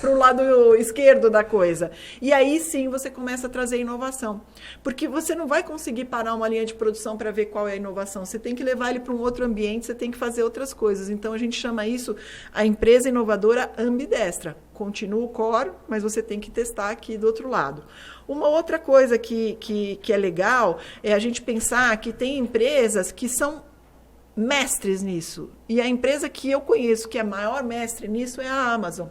o lado esquerdo da coisa. E aí sim você começa a trazer inovação. Porque você não vai conseguir parar uma linha de produção para ver qual é a inovação. Você tem que levar ele para um outro ambiente, você tem que fazer outras coisas. Então, a gente chama isso a empresa inovadora ambidestra. Continua o core, mas você tem que testar aqui do outro lado. Uma outra coisa que é legal é a gente pensar que tem empresas que são mestres nisso. E a empresa que eu conheço que é a maior mestre nisso é a Amazon.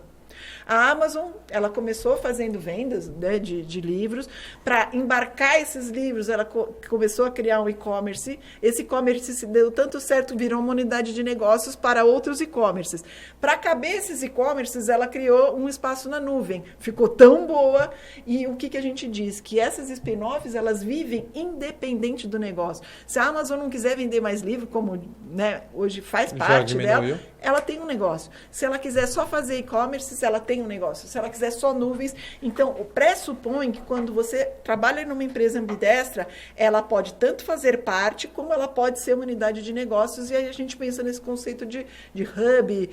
A Amazon, ela começou fazendo vendas, né, de livros. Para embarcar esses livros, ela começou a criar um e-commerce. Esse e-commerce se deu tanto certo, virou uma unidade de negócios para outros e-commerces. Para caber esses e-commerces, ela criou um espaço na nuvem. Ficou tão boa. E o que a gente diz? Que essas spin-offs, elas vivem independente do negócio. Se a Amazon não quiser vender mais livro, como, né, hoje faz parte dela, ela tem um negócio. Se ela quiser só fazer e-commerce, ela tem um negócio. Se ela quiser só nuvens, então o pressupõe que quando você trabalha numa empresa ambidestra, ela pode tanto fazer parte, como ela pode ser uma unidade de negócios, e aí a gente pensa nesse conceito de hub,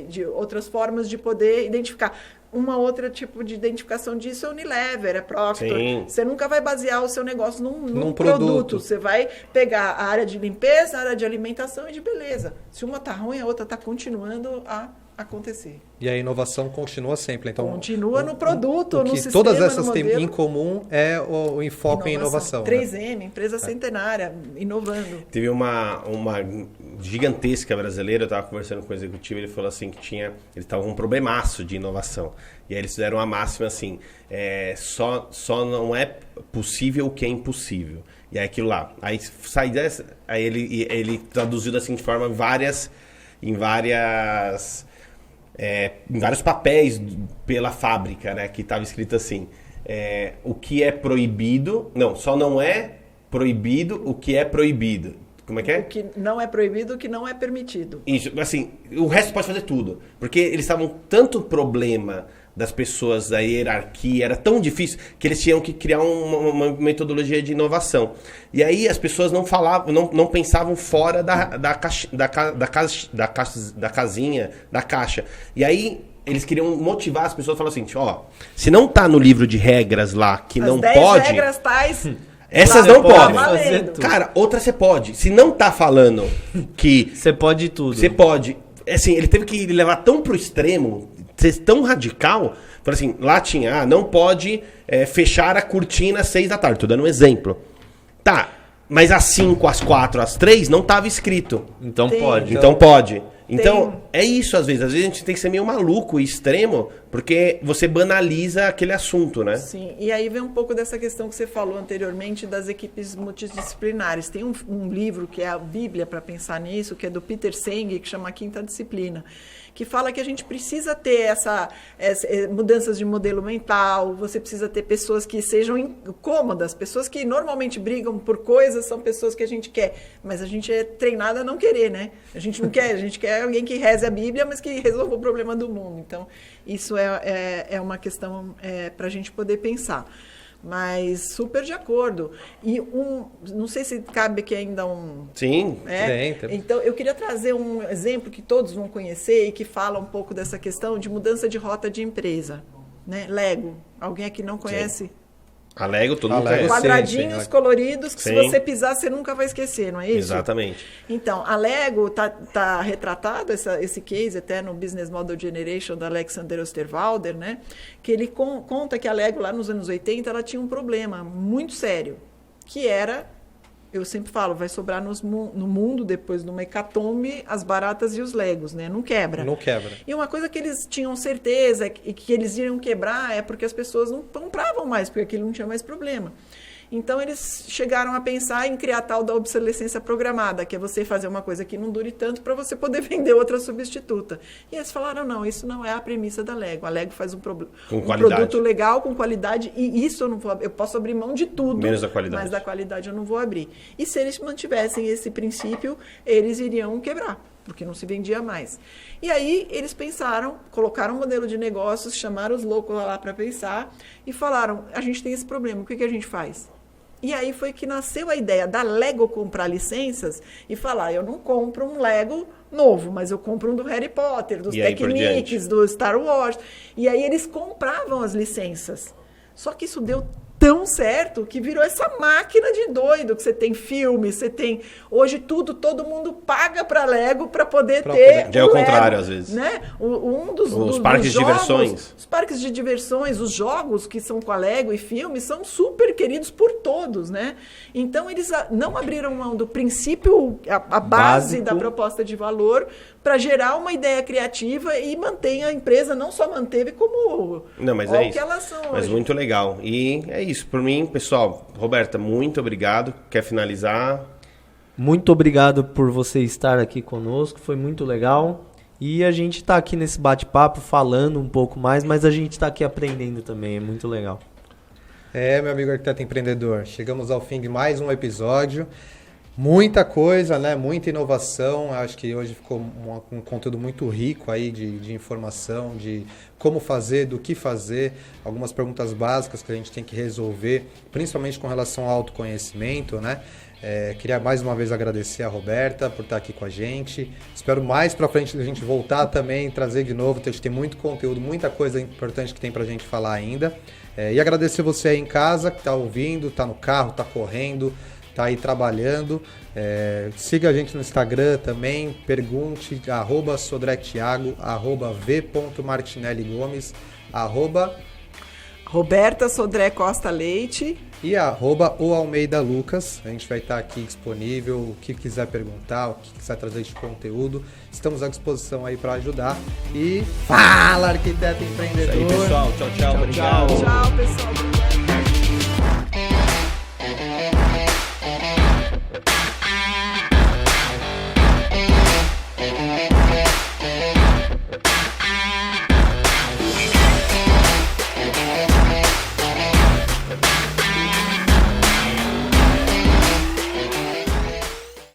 de outras formas de poder identificar. Uma outra tipo de identificação disso é Unilever, é Procter. Sim. Você nunca vai basear o seu negócio num produto. Você vai pegar a área de limpeza, a área de alimentação e de beleza. Se uma está ruim, a outra está continuando a acontecer. E a inovação continua sempre. Então, continua no produto, no sistema, todas essas no têm modelo. em comum é o enfoque em inovação. 3M, empresa centenária, inovando. Teve uma gigantesca brasileira, eu estava conversando com o executivo, ele falou assim que eles estavam com um problemaço de inovação. E aí eles fizeram uma máxima assim, só não é possível o que é impossível. E aí aquilo lá. Aí sai dessa, aí ele traduziu assim de forma em vários papéis pela fábrica, né, que estava escrito assim, o que é proibido, só não é proibido o que é proibido. Como é que é? O que não é proibido, o que não é permitido. Isso, assim, o resto pode fazer tudo, porque eles estavam tanto problema das pessoas, da hierarquia, era tão difícil que eles tinham que criar uma metodologia de inovação. E aí as pessoas não falavam, não pensavam fora da casinha, da caixa. E aí eles queriam motivar as pessoas, falando assim, se não tá no livro de regras lá que não pode... As 10 regras tais... Essas não podem. Cara, outra você pode. Se não tá falando que... Você pode tudo. Você pode. Assim, ele teve que levar tão pro extremo, ser tão radical, falou assim, lá tinha, não pode fechar a cortina às 6 da tarde, tô dando um exemplo. Tá, mas às 5, às 4, às 3 não tava escrito. Então pode. Então pode. Então, é isso às vezes a gente tem que ser meio maluco e extremo, porque você banaliza aquele assunto, né? Sim, e aí vem um pouco dessa questão que você falou anteriormente das equipes multidisciplinares. Tem um livro que é a Bíblia para pensar nisso, que é do Peter Senge, que chama A Quinta Disciplina, que fala que a gente precisa ter essa mudanças de modelo mental, você precisa ter pessoas que sejam cômodas, pessoas que normalmente brigam por coisas, são pessoas que a gente quer, mas a gente é treinado a não querer, né? A gente não quer, a gente quer alguém que reze a Bíblia, mas que resolva o problema do mundo. Então, isso é uma questão para a gente poder pensar. Mas super de acordo. E não sei se cabe aqui ainda um... Sim. Então, eu queria trazer um exemplo que todos vão conhecer e que fala um pouco dessa questão de mudança de rota de empresa. Né? Lego. Alguém aqui não conhece? Sim. A Lego, todo mundo Lego, conhece. Quadradinhos sim. coloridos que Sim. se você pisar, você nunca vai esquecer, não é isso? Exatamente. Então, a Lego tá retratado esse case até no Business Model Generation da Alexander Osterwalder, né? Que ele conta que a Lego lá nos anos 80 ela tinha um problema muito sério, que era, eu sempre falo, vai sobrar no mundo depois de uma hecatombe as baratas e os Legos, né? Não quebra. Não quebra. E uma coisa que eles tinham certeza que eles iriam quebrar é porque as pessoas não compravam mais, porque aquilo não tinha mais problema. Então, eles chegaram a pensar em criar a tal da obsolescência programada, que é você fazer uma coisa que não dure tanto para você poder vender outra substituta. E eles falaram, não, isso não é a premissa da Lego. A Lego faz um produto legal, com qualidade, e isso eu posso abrir mão de tudo. Menos da qualidade. Mas da qualidade eu não vou abrir. E se eles mantivessem esse princípio, eles iriam quebrar, porque não se vendia mais. E aí eles pensaram, colocaram um modelo de negócios, chamaram os loucos lá para pensar e falaram, a gente tem esse problema, o que a gente faz? E aí foi que nasceu a ideia da Lego comprar licenças e falar, eu não compro um Lego novo, mas eu compro um do Harry Potter, dos Technics, do Star Wars. E aí eles compravam as licenças. Só que isso deu tão certo que virou essa máquina de doido, que você tem filme, você tem... Hoje todo mundo paga para Lego para poder ter Já é o Lego, contrário, às vezes. né? Os parques de diversões. Os parques de diversões, os jogos que são com a Lego e filmes são super queridos por todos, né? Então, eles não abriram mão do princípio, a base da proposta de valor, para gerar uma ideia criativa e manter a empresa, não só manteve, como o que elas são Mas hoje. muito legal. E é isso. Por mim, pessoal, Roberta, muito obrigado. Quer finalizar? Muito obrigado por você estar aqui conosco, foi muito legal. E a gente está aqui nesse bate-papo falando um pouco mais, mas a gente está aqui aprendendo também, é muito legal. Meu amigo arquiteto empreendedor, chegamos ao fim de mais um episódio. Muita coisa, né? Muita inovação. Acho que hoje ficou um conteúdo muito rico aí de informação, de como fazer, do que fazer, algumas perguntas básicas que a gente tem que resolver, principalmente com relação ao autoconhecimento, né? Queria mais uma vez agradecer a Roberta por estar aqui com a gente. Espero mais pra frente a gente voltar também, trazer de novo. A gente tem muito conteúdo, muita coisa importante que tem pra gente falar ainda. E agradecer você aí em casa que tá ouvindo, tá no carro, tá correndo, tá aí trabalhando. Siga a gente no Instagram também, pergunte, @sodrectiago, @v.martinelligomes, Roberta Sodré Costa Leite e @o Almeida Lucas. A gente vai estar aqui disponível, o que quiser perguntar, o que quiser trazer de conteúdo. Estamos à disposição aí para ajudar. E fala, arquiteto empreendedor! Isso aí, pessoal. Tchau, obrigado. Tchau, pessoal. Obrigado.